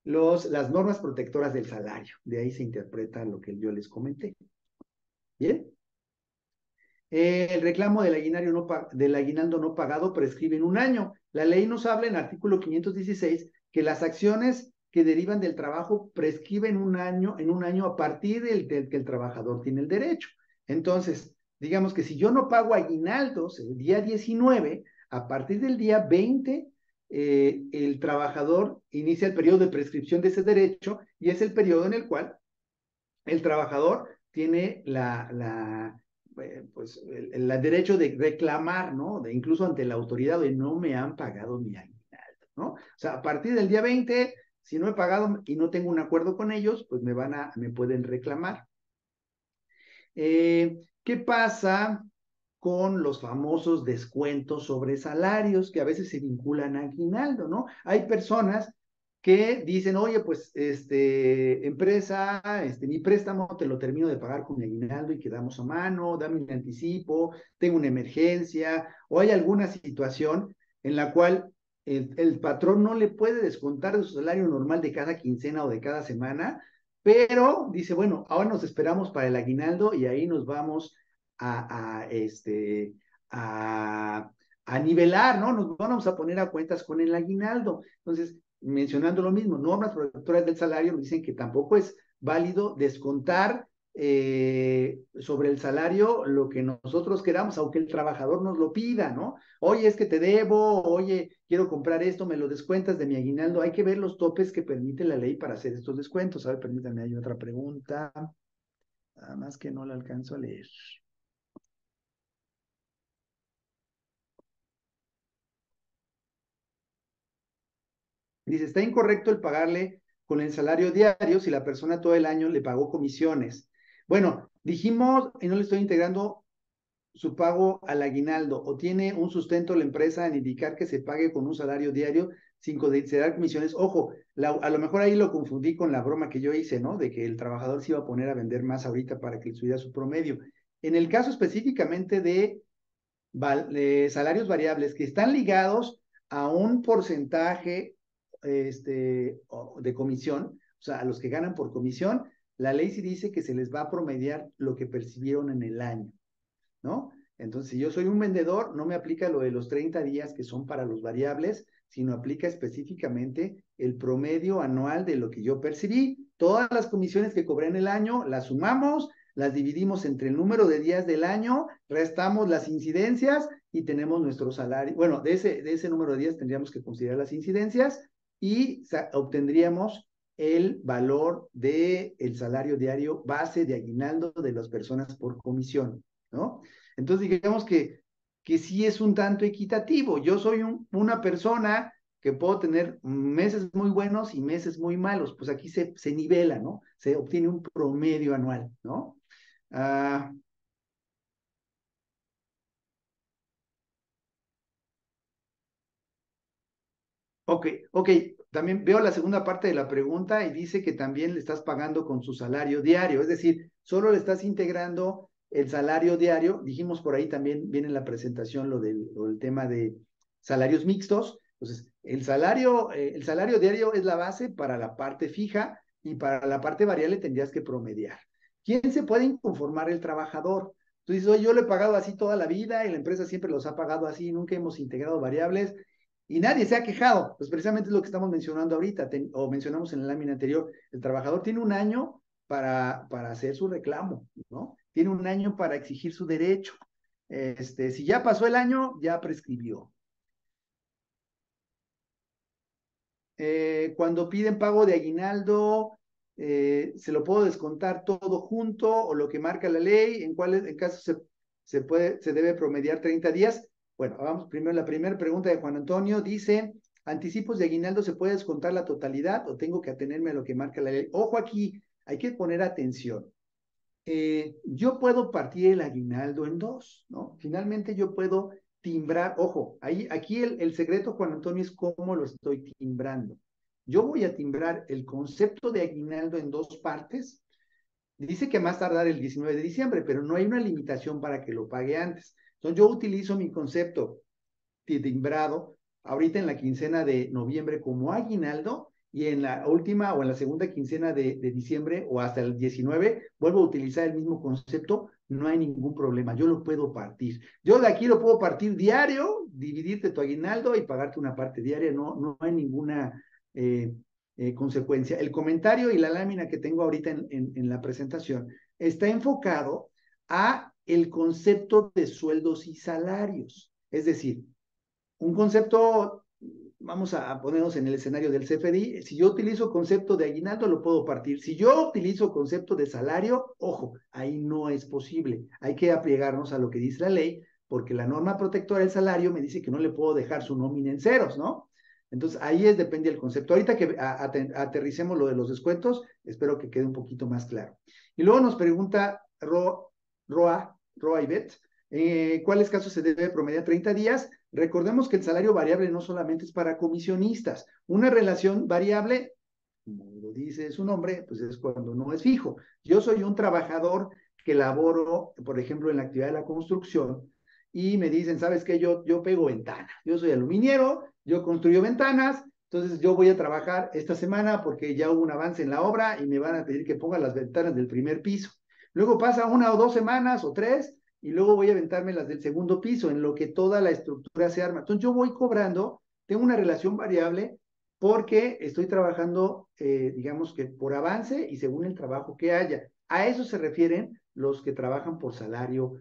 las normas protectoras del salario. De ahí se interpreta lo que yo les comenté. Bien. El reclamo del aguinaldo no pagado prescribe en un año. La ley nos habla en artículo 516 que las acciones que derivan del trabajo prescriben en un año a partir del que el trabajador tiene el derecho. Entonces, digamos que si yo no pago aguinaldos el día 19, a partir del día 20, el trabajador inicia el periodo de prescripción de ese derecho y es el periodo en el cual el trabajador tiene pues, el derecho de reclamar, ¿no? Incluso ante la autoridad de no me han pagado mi aguinaldo, ¿no? O sea, a partir del día 20, si no he pagado y no tengo un acuerdo con ellos, pues me pueden reclamar. ¿Qué pasa con los famosos descuentos sobre salarios que a veces se vinculan a aguinaldo, ¿no? Hay personas que dicen, oye, pues, empresa, mi préstamo te lo termino de pagar con mi aguinaldo y quedamos a mano, dame un anticipo, tengo una emergencia, o hay alguna situación en la cual el patrón no le puede descontar de su salario normal de cada quincena o de cada semana, pero dice, bueno, ahora nos esperamos para el aguinaldo y ahí nos vamos a, a, este, a, a nivelar, ¿no? Nos vamos a poner a cuentas con el aguinaldo. Entonces, mencionando lo mismo, normas protectoras del salario nos dicen que tampoco es válido descontar sobre el salario lo que nosotros queramos, aunque el trabajador nos lo pida, ¿no? Oye, es que te debo, oye, quiero comprar esto, me lo descuentas de mi aguinaldo. Hay que ver los topes que permite la ley para hacer estos descuentos. A ver, permítanme, hay otra pregunta, nada más que no la alcanzo a leer. Dice, está incorrecto el pagarle con el salario diario si la persona todo el año le pagó comisiones. Bueno, dijimos, y no le estoy integrando su pago al aguinaldo, o tiene un sustento la empresa en indicar que se pague con un salario diario sin considerar comisiones. Ojo, a lo mejor ahí lo confundí con la broma que yo hice, ¿no? De que el trabajador se iba a poner a vender más ahorita para que subiera su promedio. En el caso específicamente de salarios variables que están ligados a un porcentaje de comisión, o sea, a los que ganan por comisión, la ley sí dice que se les va a promediar lo que percibieron en el año, ¿no? Entonces, si yo soy un vendedor, no me aplica lo de los 30 días que son para los variables, sino aplica específicamente el promedio anual de lo que yo percibí. Todas las comisiones que cobré en el año las sumamos, las dividimos entre el número de días del año, restamos las incidencias y tenemos nuestro salario. Bueno, de ese número de días tendríamos que considerar las incidencias y obtendríamos el valor del salario diario base de aguinaldo de las personas por comisión, ¿no? Entonces, digamos que sí es un tanto equitativo. Yo soy una persona que puedo tener meses muy buenos y meses muy malos. Pues aquí se nivela, ¿no? Se obtiene un promedio anual, ¿no? Ah, ok, ok. También veo la segunda parte de la pregunta y dice que también le estás pagando con su salario diario, es decir, solo le estás integrando el salario diario. Dijimos por ahí también viene en la presentación lo del tema de salarios mixtos. Entonces, el salario diario es la base para la parte fija y para la parte variable tendrías que promediar. ¿Quién se puede inconformar? El trabajador. Tú dices, oye, yo lo he pagado así toda la vida y la empresa siempre los ha pagado así, nunca hemos integrado variables y nadie se ha quejado. Pues precisamente es lo que estamos mencionando ahorita, o mencionamos en la lámina anterior. El trabajador tiene un año para hacer su reclamo, ¿no? Tiene un año para exigir su derecho. Si ya pasó el año, ya prescribió. Cuando piden pago de aguinaldo, se lo puedo descontar todo junto o lo que marca la ley, en caso se debe promediar 30 días. Bueno, vamos primero, la primera pregunta de Juan Antonio dice, ¿anticipos de aguinaldo se puede descontar la totalidad o tengo que atenerme a lo que marca la ley? Ojo aquí, hay que poner atención. Yo puedo partir el aguinaldo en dos, ¿no? Finalmente yo puedo timbrar, ojo, aquí el secreto, Juan Antonio, es cómo lo estoy timbrando. Yo voy a timbrar el concepto de aguinaldo en dos partes. Dice que más tardar el 19 de diciembre, pero no hay una limitación para que lo pague antes. Entonces yo utilizo mi concepto timbrado ahorita en la quincena de noviembre como aguinaldo y en la última o en la segunda quincena de diciembre o hasta el 19 vuelvo a utilizar el mismo concepto, no hay ningún problema, yo lo puedo partir. Yo de aquí lo puedo partir diario, dividirte tu aguinaldo y pagarte una parte diaria, no hay ninguna consecuencia. El comentario y la lámina que tengo ahorita en la presentación está enfocado a el concepto de sueldos y salarios. Es decir, un concepto, vamos a ponernos en el escenario del CFDI, si yo utilizo concepto de aguinaldo lo puedo partir, si yo utilizo concepto de salario, ojo, ahí no es posible, hay que apegarnos a lo que dice la ley, porque la norma protectora del salario me dice que no le puedo dejar su nómina en ceros, ¿no? Entonces ahí depende del concepto. Ahorita que aterricemos lo de los descuentos, espero que quede un poquito más claro. Y luego nos pregunta Roa Ibet, ¿cuáles casos se debe promediar 30 días? Recordemos que el salario variable no solamente es para comisionistas. Una relación variable, como lo dice su nombre, pues es cuando no es fijo. Yo soy un trabajador que laboro, por ejemplo, en la actividad de la construcción y me dicen, ¿sabes qué? Yo pego ventana. Yo soy aluminiero, yo construyo ventanas, entonces yo voy a trabajar esta semana porque ya hubo un avance en la obra y me van a pedir que ponga las ventanas del primer piso. Luego pasa 1 o 2 semanas o 3 y luego voy a aventarme las del segundo piso, en lo que toda la estructura se arma. Entonces yo voy cobrando, tengo una relación variable porque estoy trabajando, digamos que por avance y según el trabajo que haya. A eso se refieren los que trabajan por salario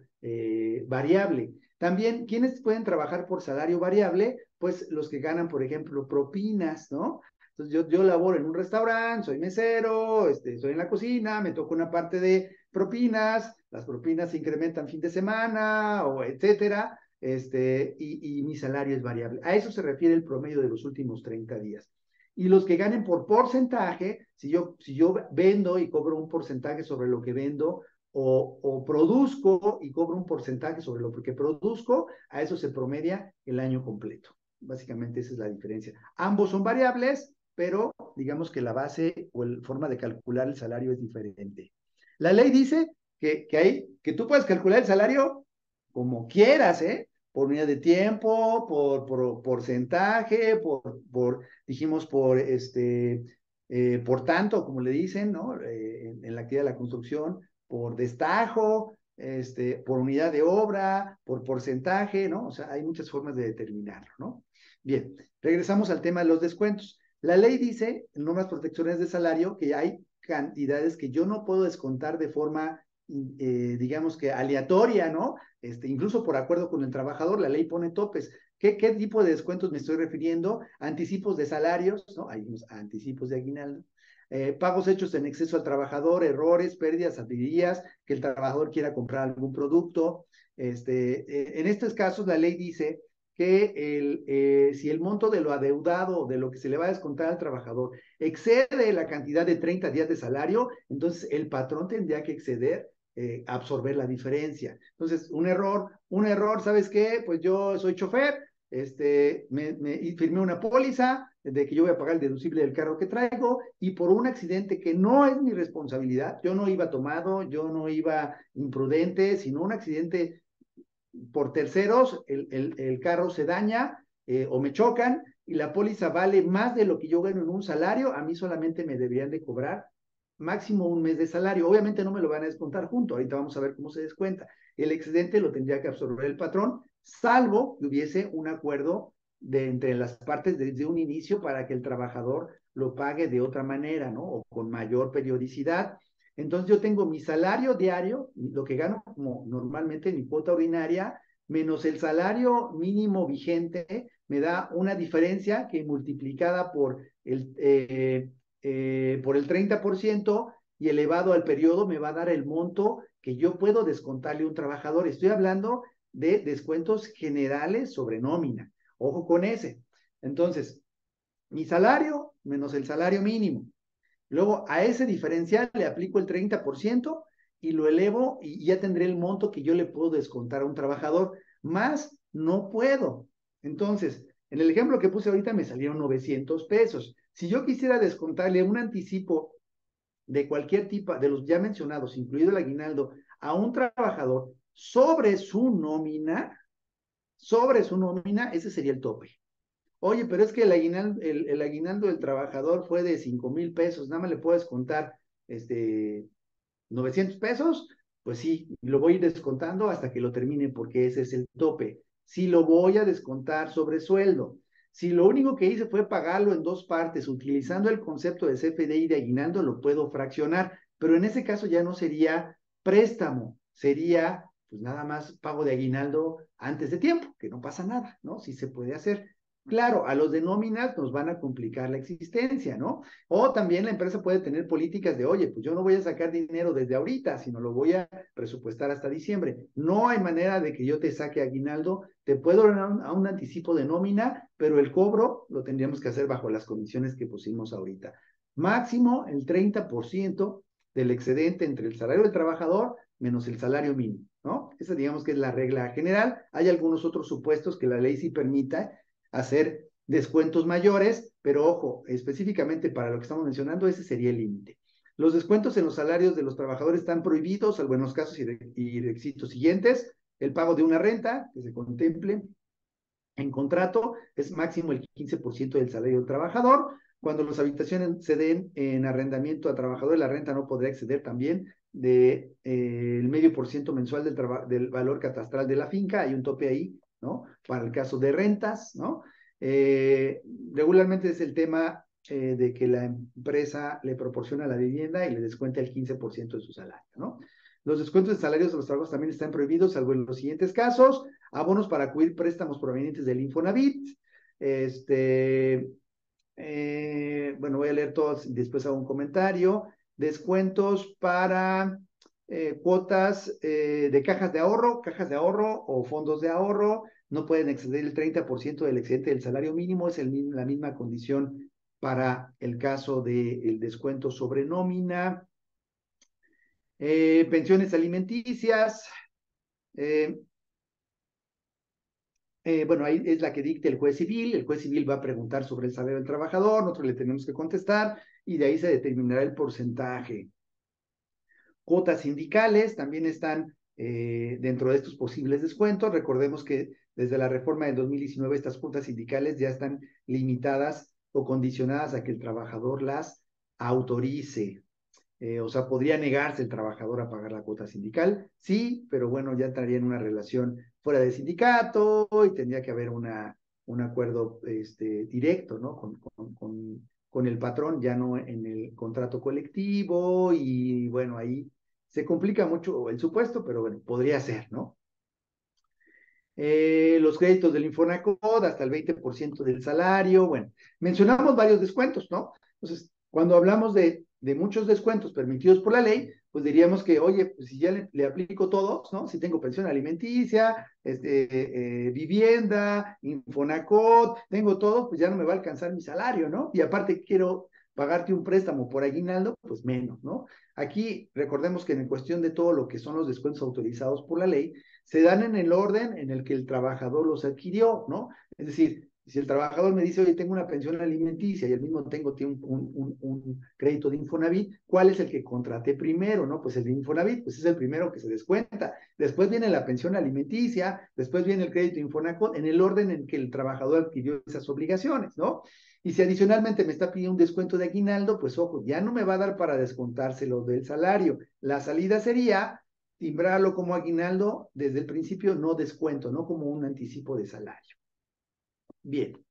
variable. También, ¿quiénes pueden trabajar por salario variable? Pues los que ganan, por ejemplo, propinas, ¿no? Entonces yo laboro en un restaurante, soy mesero, estoy en la cocina, me toca una parte de propinas, las propinas se incrementan fin de semana, o etcétera, y mi salario es variable. A eso se refiere el promedio de los últimos 30 días. Y los que ganen por porcentaje, si yo vendo y cobro un porcentaje sobre lo que vendo, o produzco y cobro un porcentaje sobre lo que produzco, a eso se promedia el año completo. Básicamente esa es la diferencia. Ambos son variables, pero digamos que la base o la forma de calcular el salario es diferente. La ley dice que tú puedes calcular el salario como quieras, ¿eh? Por unidad de tiempo, por porcentaje, dijimos, por tanto, como le dicen, ¿no? En la actividad de la construcción, por destajo, por unidad de obra, por porcentaje, ¿no? O sea, hay muchas formas de determinarlo, ¿no? Bien, regresamos al tema de los descuentos. La ley dice, en normas protecciones de salario, que hay cantidades que yo no puedo descontar de forma, digamos que aleatoria, ¿no? Incluso por acuerdo con el trabajador, la ley pone topes. ¿Qué tipo de descuentos me estoy refiriendo? Anticipos de salarios, ¿no? Hay unos anticipos de aguinaldo. Pagos hechos en exceso al trabajador, errores, pérdidas, averías, que el trabajador quiera comprar algún producto. En estos casos, la ley dice que si el monto de lo adeudado, de lo que se le va a descontar al trabajador, excede la cantidad de 30 días de salario, entonces el patrón tendría que exceder, absorber la diferencia. Entonces, un error, ¿sabes qué? Pues yo soy chofer, firmé una póliza de que yo voy a pagar el deducible del carro que traigo y por un accidente que no es mi responsabilidad, yo no iba tomado, yo no iba imprudente, sino un accidente por terceros, el carro se daña o me chocan y la póliza vale más de lo que yo gano en un salario, a mí solamente me deberían de cobrar máximo un mes de salario. Obviamente no me lo van a descontar junto, ahorita vamos a ver cómo se descuenta. El excedente lo tendría que absorber el patrón, salvo que hubiese un acuerdo entre las partes desde un inicio para que el trabajador lo pague de otra manera, ¿no? O con mayor periodicidad. Entonces yo tengo mi salario diario, lo que gano como normalmente mi cuota ordinaria, menos el salario mínimo vigente, me da una diferencia que multiplicada por el 30% y elevado al periodo me va a dar el monto que yo puedo descontarle a un trabajador. Estoy hablando de descuentos generales sobre nómina. Ojo con ese. Entonces, mi salario menos el salario mínimo. Luego a ese diferencial le aplico el 30% y lo elevo y ya tendré el monto que yo le puedo descontar a un trabajador. Más no puedo. Entonces, en el ejemplo que puse ahorita me salieron 900 pesos. Si yo quisiera descontarle un anticipo de cualquier tipo de los ya mencionados, incluido el aguinaldo, a un trabajador sobre su nómina, ese sería el tope. Oye, pero es que el aguinaldo del trabajador fue de 5,000 pesos, nada más le puedes contar 900 pesos, pues sí, lo voy a ir descontando hasta que lo termine porque ese es el tope. Si lo voy a descontar sobre sueldo, si lo único que hice fue pagarlo en dos partes, utilizando el concepto de CFDI de aguinaldo, lo puedo fraccionar, pero en ese caso ya no sería préstamo, sería pues nada más pago de aguinaldo antes de tiempo, que no pasa nada, ¿no? Sí se puede hacer. Claro, a los de nóminas nos van a complicar la existencia, ¿no? O también la empresa puede tener políticas de, oye, pues yo no voy a sacar dinero desde ahorita, sino lo voy a presupuestar hasta diciembre. No hay manera de que yo te saque aguinaldo, te puedo dar a un anticipo de nómina, pero el cobro lo tendríamos que hacer bajo las condiciones que pusimos ahorita. Máximo el 30% del excedente entre el salario del trabajador menos el salario mínimo, ¿no? Esa digamos que es la regla general. Hay algunos otros supuestos que la ley sí permita hacer descuentos mayores, pero ojo, específicamente para lo que estamos mencionando, ese sería el límite. Los descuentos en los salarios de los trabajadores están prohibidos, salvo en los casos y requisitos siguientes. El pago de una renta que se contemple en contrato es máximo el 15% del salario del trabajador. Cuando las habitaciones se den en arrendamiento a trabajadores, la renta no podrá exceder también de el medio por ciento mensual del valor catastral de la finca. Hay un tope ahí, ¿no? Para el caso de rentas, ¿no? Eh, Regularmente es el tema de que la empresa le proporciona la vivienda y le descuenta el 15% de su salario, ¿no? Los descuentos de salarios de los trabajos también están prohibidos, salvo en los siguientes casos: abonos para cubrir préstamos provenientes del Infonavit. Este, bueno, voy a leer todos y después hago un comentario. Descuentos para cuotas de cajas de ahorro o fondos de ahorro, no pueden exceder el 30% del excedente del salario mínimo, es la misma condición para el caso del descuento sobre nómina. Pensiones alimenticias, eh, bueno, ahí es la que dicta el juez civil va a preguntar sobre el salario del trabajador, nosotros le tenemos que contestar y de ahí se determinará el porcentaje. Cuotas sindicales también están dentro de estos posibles descuentos. Recordemos que desde la reforma del 2019 estas cuotas sindicales ya están limitadas o condicionadas a que el trabajador las autorice. O sea, podría negarse el trabajador a pagar la cuota sindical, sí, pero bueno, ya entraría en una relación fuera de sindicato y tendría que haber un acuerdo directo, ¿no? Con el patrón, ya no en el contrato colectivo y bueno, ahí se complica mucho el supuesto, pero bueno, podría ser, ¿no? Los créditos del Infonacot hasta el 20% del salario. Bueno, mencionamos varios descuentos, ¿no? Entonces, cuando hablamos de muchos descuentos permitidos por la ley, pues diríamos que, oye, pues si ya le aplico todos, ¿no? Si tengo pensión alimenticia, vivienda, Infonacot, tengo todo, pues ya no me va a alcanzar mi salario, ¿no? Y aparte quiero pagarte un préstamo por aguinaldo, pues menos, ¿no? Aquí recordemos que en cuestión de todo lo que son los descuentos autorizados por la ley, se dan en el orden en el que el trabajador los adquirió, ¿no? Es decir, Si el trabajador me dice, oye, tengo una pensión alimenticia y al mismo tiene un crédito de Infonavit, ¿cuál es el que contraté primero? ¿No? Pues el de Infonavit, pues es el primero que se descuenta. Después viene la pensión alimenticia, después viene el crédito Infonacot, en el orden en que el trabajador adquirió esas obligaciones, ¿no? Y si adicionalmente me está pidiendo un descuento de aguinaldo, pues ojo, ya no me va a dar para descontárselo del salario. La salida sería timbrarlo como aguinaldo desde el principio, no descuento, no como un anticipo de salario. Bien.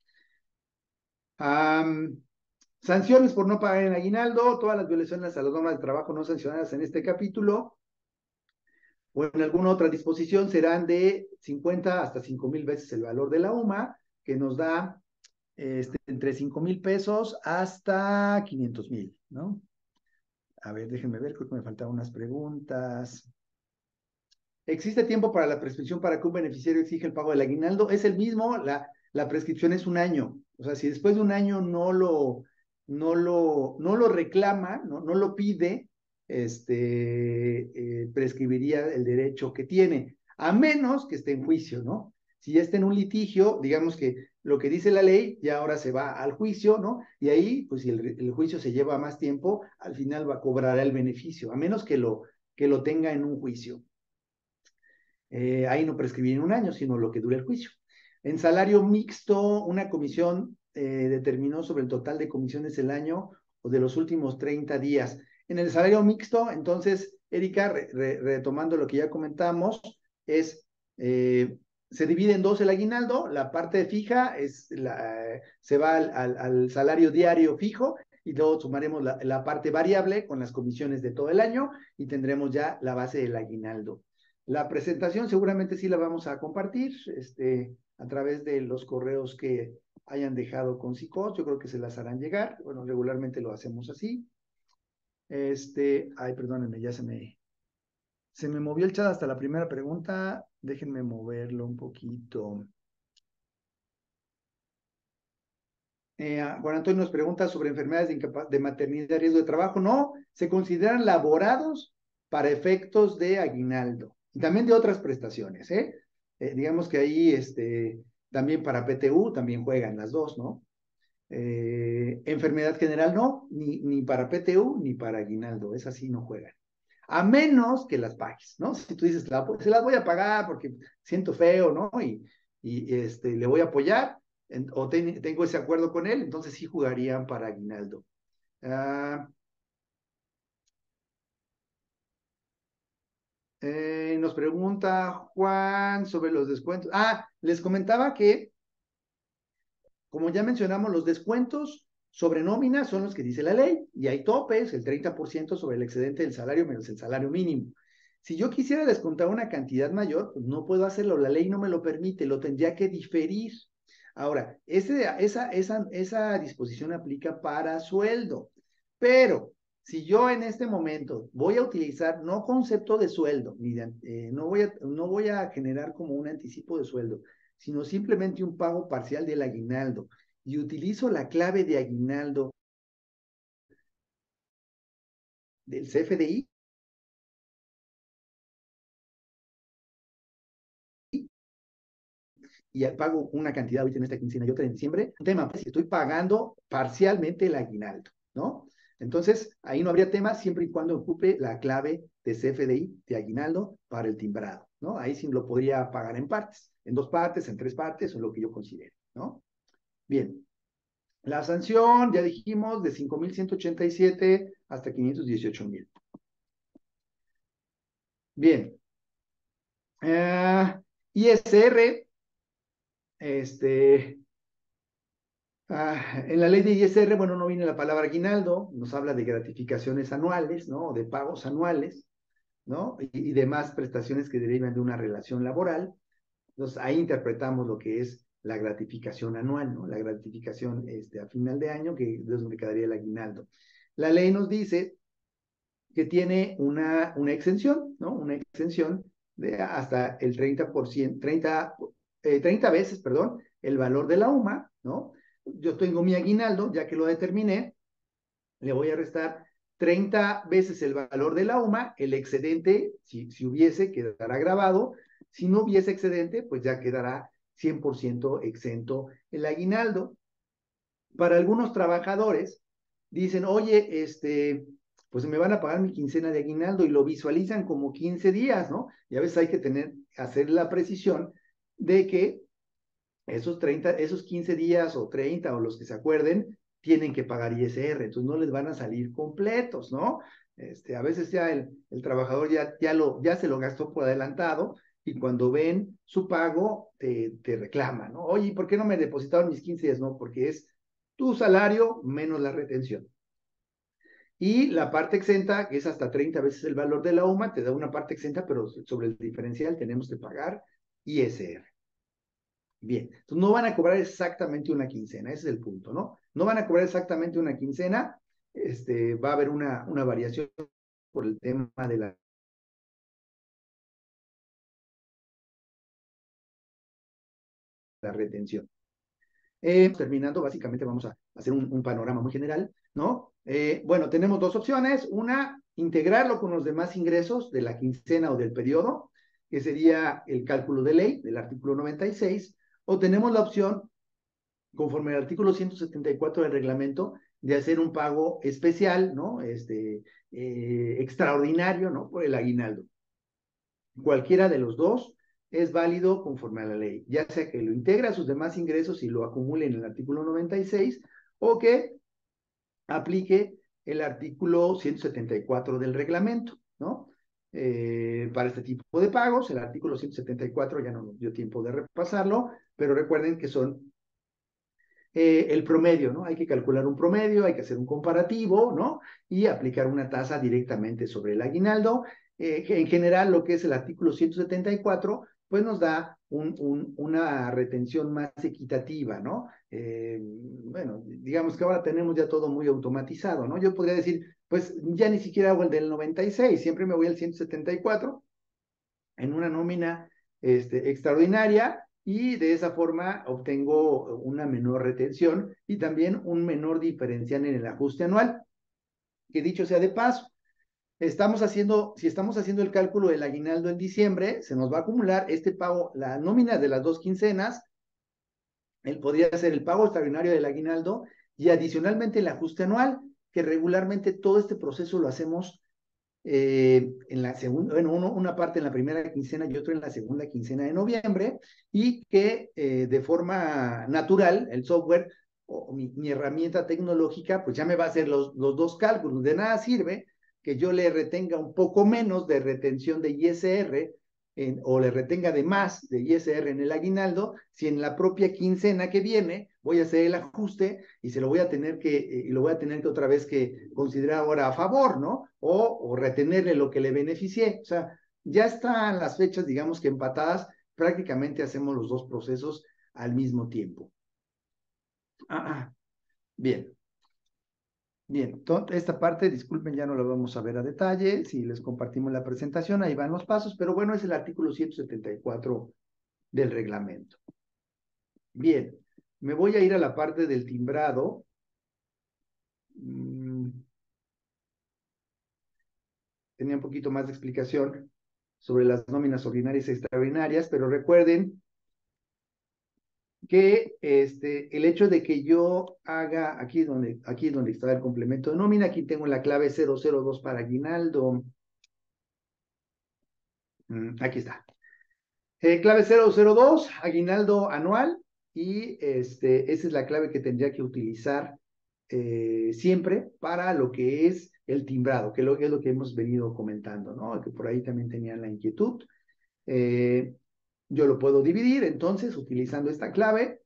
Sanciones por no pagar en aguinaldo, todas las violaciones a las normas de trabajo no sancionadas en este capítulo o en alguna otra disposición serán de 50 hasta 5,000 veces el valor de la UMA, que nos da entre 5,000 pesos hasta 500,000, ¿no? A ver, déjenme ver, creo que me faltaron unas preguntas. ¿Existe tiempo para la prescripción para que un beneficiario exija el pago del aguinaldo? Es el mismo, la prescripción es un año. O sea, si después de un año no lo reclama, no lo pide, prescribiría el derecho que tiene, a menos que esté en juicio, ¿no? Si ya está en un litigio, digamos que lo que dice la ley ya ahora se va al juicio, ¿no? Y ahí, pues si el juicio se lleva más tiempo, al final va a cobrar el beneficio, a menos que lo tenga en un juicio. Ahí no prescribir en un año, sino lo que dure el juicio. En salario mixto, una comisión determinó sobre el total de comisiones del año o de los últimos 30 días. En el salario mixto, entonces, Erika, retomando lo que ya comentamos, se divide en dos el aguinaldo, la parte fija se va al salario diario fijo y luego sumaremos la parte variable con las comisiones de todo el año y tendremos ya la base del aguinaldo. La presentación seguramente sí la vamos a compartir a través de los correos que hayan dejado con SICOS. Yo creo que se las harán llegar. Bueno, regularmente lo hacemos así. Ay, perdónenme, ya se me movió el chat hasta la primera pregunta. Déjenme moverlo un poquito. Juan Antonio nos pregunta sobre enfermedades de maternidad y riesgo de trabajo. No, se consideran laborados para efectos de aguinaldo y también de otras prestaciones, ¿eh? Digamos que ahí también para PTU también juegan las dos, ¿no? Enfermedad general no, ni para PTU ni para aguinaldo, esas sí no juegan. A menos que las pagues, ¿no? Si tú dices, se las voy a pagar porque siento feo, ¿no? Y le voy a apoyar, o tengo ese acuerdo con él, entonces sí jugarían para aguinaldo. Nos pregunta Juan sobre los descuentos. Les comentaba que, como ya mencionamos, los descuentos sobre nómina son los que dice la ley y hay topes, el 30% sobre el excedente del salario menos el salario mínimo. Si yo quisiera descontar una cantidad mayor, pues no puedo hacerlo, la ley no me lo permite, lo tendría que diferir. Ahora, esa disposición aplica para sueldo, pero si yo en este momento voy a utilizar no concepto de sueldo, no voy a generar como un anticipo de sueldo, sino simplemente un pago parcial del aguinaldo, y utilizo la clave de aguinaldo del CFDI, y pago una cantidad ahorita en esta quincena y otra en diciembre, tema, pues, si estoy pagando parcialmente el aguinaldo, ¿no? Entonces, ahí no habría tema siempre y cuando ocupe la clave de CFDI de aguinaldo para el timbrado, ¿no? Ahí sí lo podría pagar en partes, en dos partes, en tres partes, o lo que yo considere, ¿no? Bien. La sanción, ya dijimos, de 5,187 hasta 518,000. Bien. ISR, en la ley de ISR, bueno, no viene la palabra aguinaldo, nos habla de gratificaciones anuales, ¿no? De pagos anuales, ¿no? Y demás prestaciones que derivan de una relación laboral. Entonces, ahí interpretamos lo que es la gratificación anual, ¿no? La gratificación a final de año, que es donde quedaría el aguinaldo. La ley nos dice que tiene una exención, ¿no? Una exención de hasta el 30%, 30 veces, perdón, el valor de la UMA, ¿no? Yo tengo mi aguinaldo, ya que lo determiné, le voy a restar 30 veces el valor de la UMA, el excedente, si hubiese, quedará grabado, si no hubiese excedente, pues ya quedará 100% exento el aguinaldo. Para algunos trabajadores dicen, oye, pues me van a pagar mi quincena de aguinaldo y lo visualizan como 15 días, ¿no? Y a veces hay que hacer la precisión de que esos 15 días o 30 o los que se acuerden, tienen que pagar ISR, entonces no les van a salir completos, ¿no? A veces ya el trabajador ya se lo gastó por adelantado y cuando ven su pago te reclaman, ¿no? Oye, ¿por qué no me depositaron mis 15 días? No, porque es tu salario menos la retención. Y la parte exenta, que es hasta 30 veces el valor de la UMA, te da una parte exenta, pero sobre el diferencial tenemos que pagar ISR. Bien, entonces no van a cobrar exactamente una quincena, ese es el punto, ¿no? No van a cobrar exactamente una quincena, va a haber una variación por el tema de la retención. Terminando, básicamente vamos a hacer un panorama muy general, ¿no? Bueno, tenemos dos opciones. Una, integrarlo con los demás ingresos de la quincena o del periodo, que sería el cálculo de ley del artículo 96, o tenemos la opción, conforme al artículo 174 del reglamento, de hacer un pago especial, ¿no? Extraordinario, ¿no? Por el aguinaldo. Cualquiera de los dos es válido conforme a la ley, ya sea que lo integre a sus demás ingresos y lo acumule en el artículo 96 o que aplique el artículo 174 del reglamento, ¿no? Para este tipo de pagos, el artículo 174 ya no nos dio tiempo de repasarlo, pero recuerden que son el promedio, ¿no? Hay que calcular un promedio, hay que hacer un comparativo, ¿no? Y aplicar una tasa directamente sobre el aguinaldo. En general, lo que es el artículo 174, pues nos da una retención más equitativa, ¿no? Bueno, digamos que ahora tenemos ya todo muy automatizado, ¿no? Yo podría decir, pues ya ni siquiera hago el del 96, siempre me voy al 174 en una nómina extraordinaria y de esa forma obtengo una menor retención y también un menor diferencial en el ajuste anual. Que dicho sea de paso, si estamos haciendo el cálculo del aguinaldo en diciembre, se nos va a acumular este pago, la nómina de las dos quincenas, él podría ser el pago extraordinario del aguinaldo y adicionalmente el ajuste anual, que regularmente todo este proceso lo hacemos en la segunda, bueno, una parte en la primera quincena y otra en la segunda quincena de noviembre, y que de forma natural el software o mi herramienta tecnológica, pues ya me va a hacer los dos cálculos. De nada sirve que yo le retenga un poco menos de retención de ISR o le retenga de más de ISR en el aguinaldo, si en la propia quincena que viene voy a hacer el ajuste y se lo voy a tener y lo voy a tener que otra vez que considerar ahora a favor, ¿no? O retenerle lo que le beneficié. O sea, ya están las fechas, digamos que empatadas, prácticamente hacemos los dos procesos al mismo tiempo. Bien. Bien, esta parte, disculpen, ya no la vamos a ver a detalle. Si les compartimos la presentación, ahí van los pasos, pero bueno, es el artículo 174 del reglamento. Bien, me voy a ir a la parte del timbrado. Tenía un poquito más de explicación sobre las nóminas ordinarias y extraordinarias, pero recuerden que el hecho de que yo haga, aquí donde está el complemento de nómina, aquí tengo la clave 002 para aguinaldo. Aquí está. Clave 002, aguinaldo anual, y esa es la clave que tendría que utilizar siempre para lo que es el timbrado, que es lo que hemos venido comentando, ¿no? Que por ahí también tenían la inquietud. Yo lo puedo dividir entonces utilizando esta clave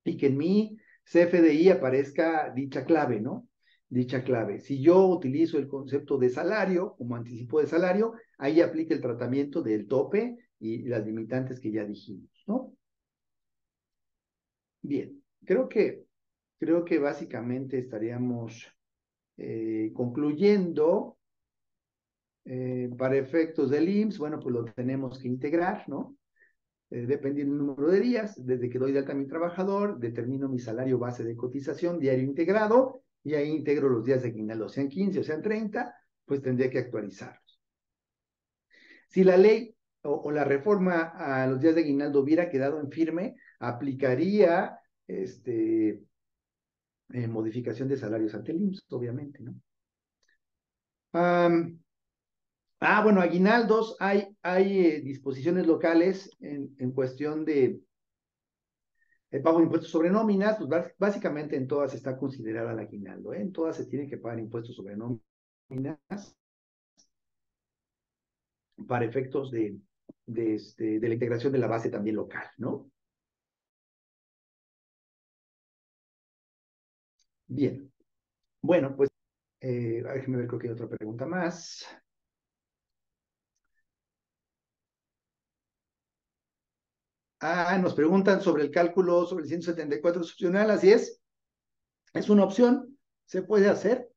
y que en mi CFDI aparezca dicha clave, ¿no? Dicha clave. Si yo utilizo el concepto de salario como anticipo de salario, ahí aplica el tratamiento del tope y las limitantes que ya dijimos, ¿no? Bien, creo que básicamente estaríamos concluyendo. Para efectos del IMSS, bueno, pues lo tenemos que integrar, ¿no? Dependiendo del número de días, desde que doy de alta a mi trabajador, determino mi salario base de cotización diario integrado y ahí integro los días de aguinaldo, sean 15 o sean 30, pues tendría que actualizarlos. Si la ley o la reforma a los días de aguinaldo hubiera quedado en firme, aplicaría modificación de salarios ante el IMSS, obviamente, ¿no? Um, bueno, aguinaldos, hay disposiciones locales en cuestión de el pago de impuestos sobre nóminas, pues básicamente en todas está considerada el aguinaldo, ¿eh? En todas se tiene que pagar impuestos sobre nóminas para efectos de la integración de la base también local, ¿no? Bien, bueno, pues déjeme ver, creo que hay otra pregunta más. Nos preguntan sobre el cálculo sobre el 174 opcional, así es una opción, se puede hacer,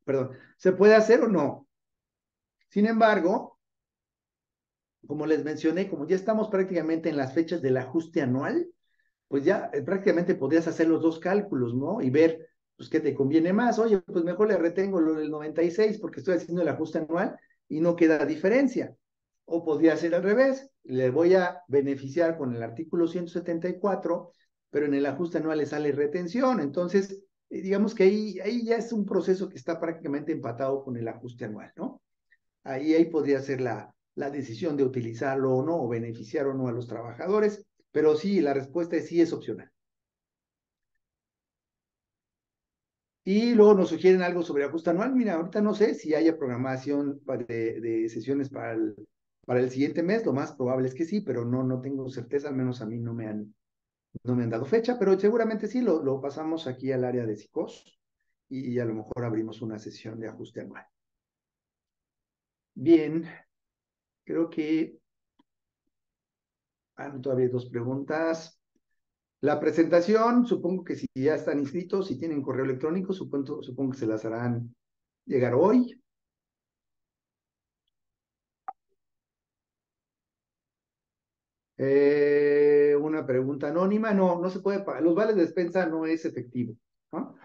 perdón, se puede hacer o no. Sin embargo, como les mencioné, como ya estamos prácticamente en las fechas del ajuste anual, pues ya prácticamente podrías hacer los dos cálculos, ¿no? Y ver, pues, qué te conviene más. Oye, pues mejor le retengo lo del 96 porque estoy haciendo el ajuste anual y no queda diferencia. O podría ser al revés, le voy a beneficiar con el artículo 174, pero en el ajuste anual le sale retención. Entonces, digamos que ahí ya es un proceso que está prácticamente empatado con el ajuste anual, ¿no? Ahí podría ser la decisión de utilizarlo o no, o beneficiar o no a los trabajadores, pero sí, la respuesta es sí, es opcional. Y luego nos sugieren algo sobre ajuste anual. Mira, ahorita no sé si haya programación de sesiones para el siguiente mes. Lo más probable es que sí, pero no tengo certeza. Al menos a mí no me han dado fecha, pero seguramente sí lo pasamos aquí al área de psicos y a lo mejor abrimos una sesión de ajuste anual. Bien, creo que todavía hay dos preguntas. La presentación, supongo que si ya están inscritos, si tienen correo electrónico, supongo que se las harán llegar hoy. Una pregunta anónima, no se puede pagar. Los vales de despensa no es efectivo, ¿no?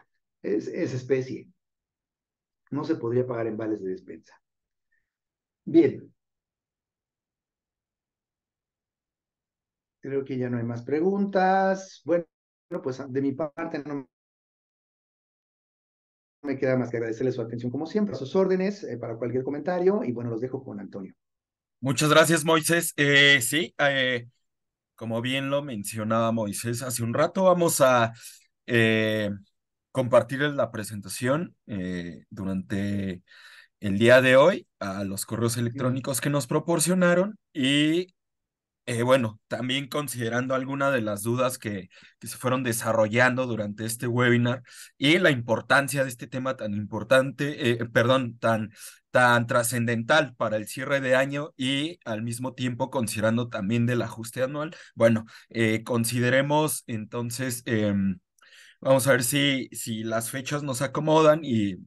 Es especie. No se podría pagar en vales de despensa. Bien, creo que ya no hay más preguntas. Bueno, pues de mi parte no me queda más que agradecerles su atención como siempre, a sus órdenes para cualquier comentario y bueno, los dejo con Antonio. Muchas gracias, Moisés. Sí, como bien lo mencionaba Moisés hace un rato, vamos a eh, compartirles la presentación durante el día de hoy a los correos Sí. electrónicos que nos proporcionaron y bueno, también considerando algunas de las dudas que se fueron desarrollando durante este webinar y la importancia de este tema tan importante, perdón, tan trascendental para el cierre de año y al mismo tiempo considerando también del ajuste anual. Bueno, consideremos entonces, vamos a ver si las fechas nos acomodan y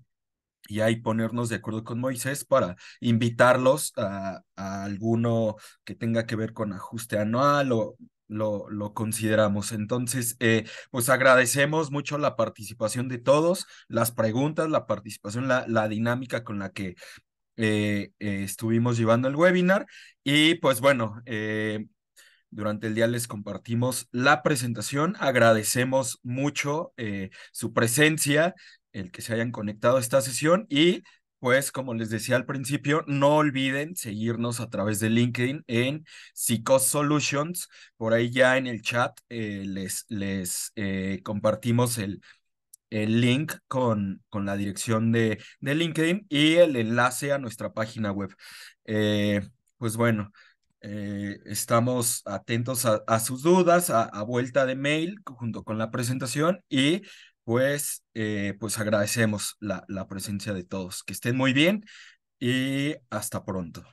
ahí ponernos de acuerdo con Moisés para invitarlos a alguno que tenga que ver con ajuste anual o lo consideramos. Entonces, pues agradecemos mucho la participación de todos, las preguntas, la participación, la dinámica con la que estuvimos llevando el webinar y pues bueno, durante el día les compartimos la presentación. Agradecemos mucho su presencia, el que se hayan conectado a esta sesión y pues como les decía al principio, no olviden seguirnos a través de LinkedIn en Psychos Solutions. Por ahí ya en el chat les compartimos el link con la dirección de LinkedIn y el enlace a nuestra página web. Eh, pues bueno, estamos atentos a sus dudas, a vuelta de mail junto con la presentación y pues agradecemos la presencia de todos. Que estén muy bien y hasta pronto.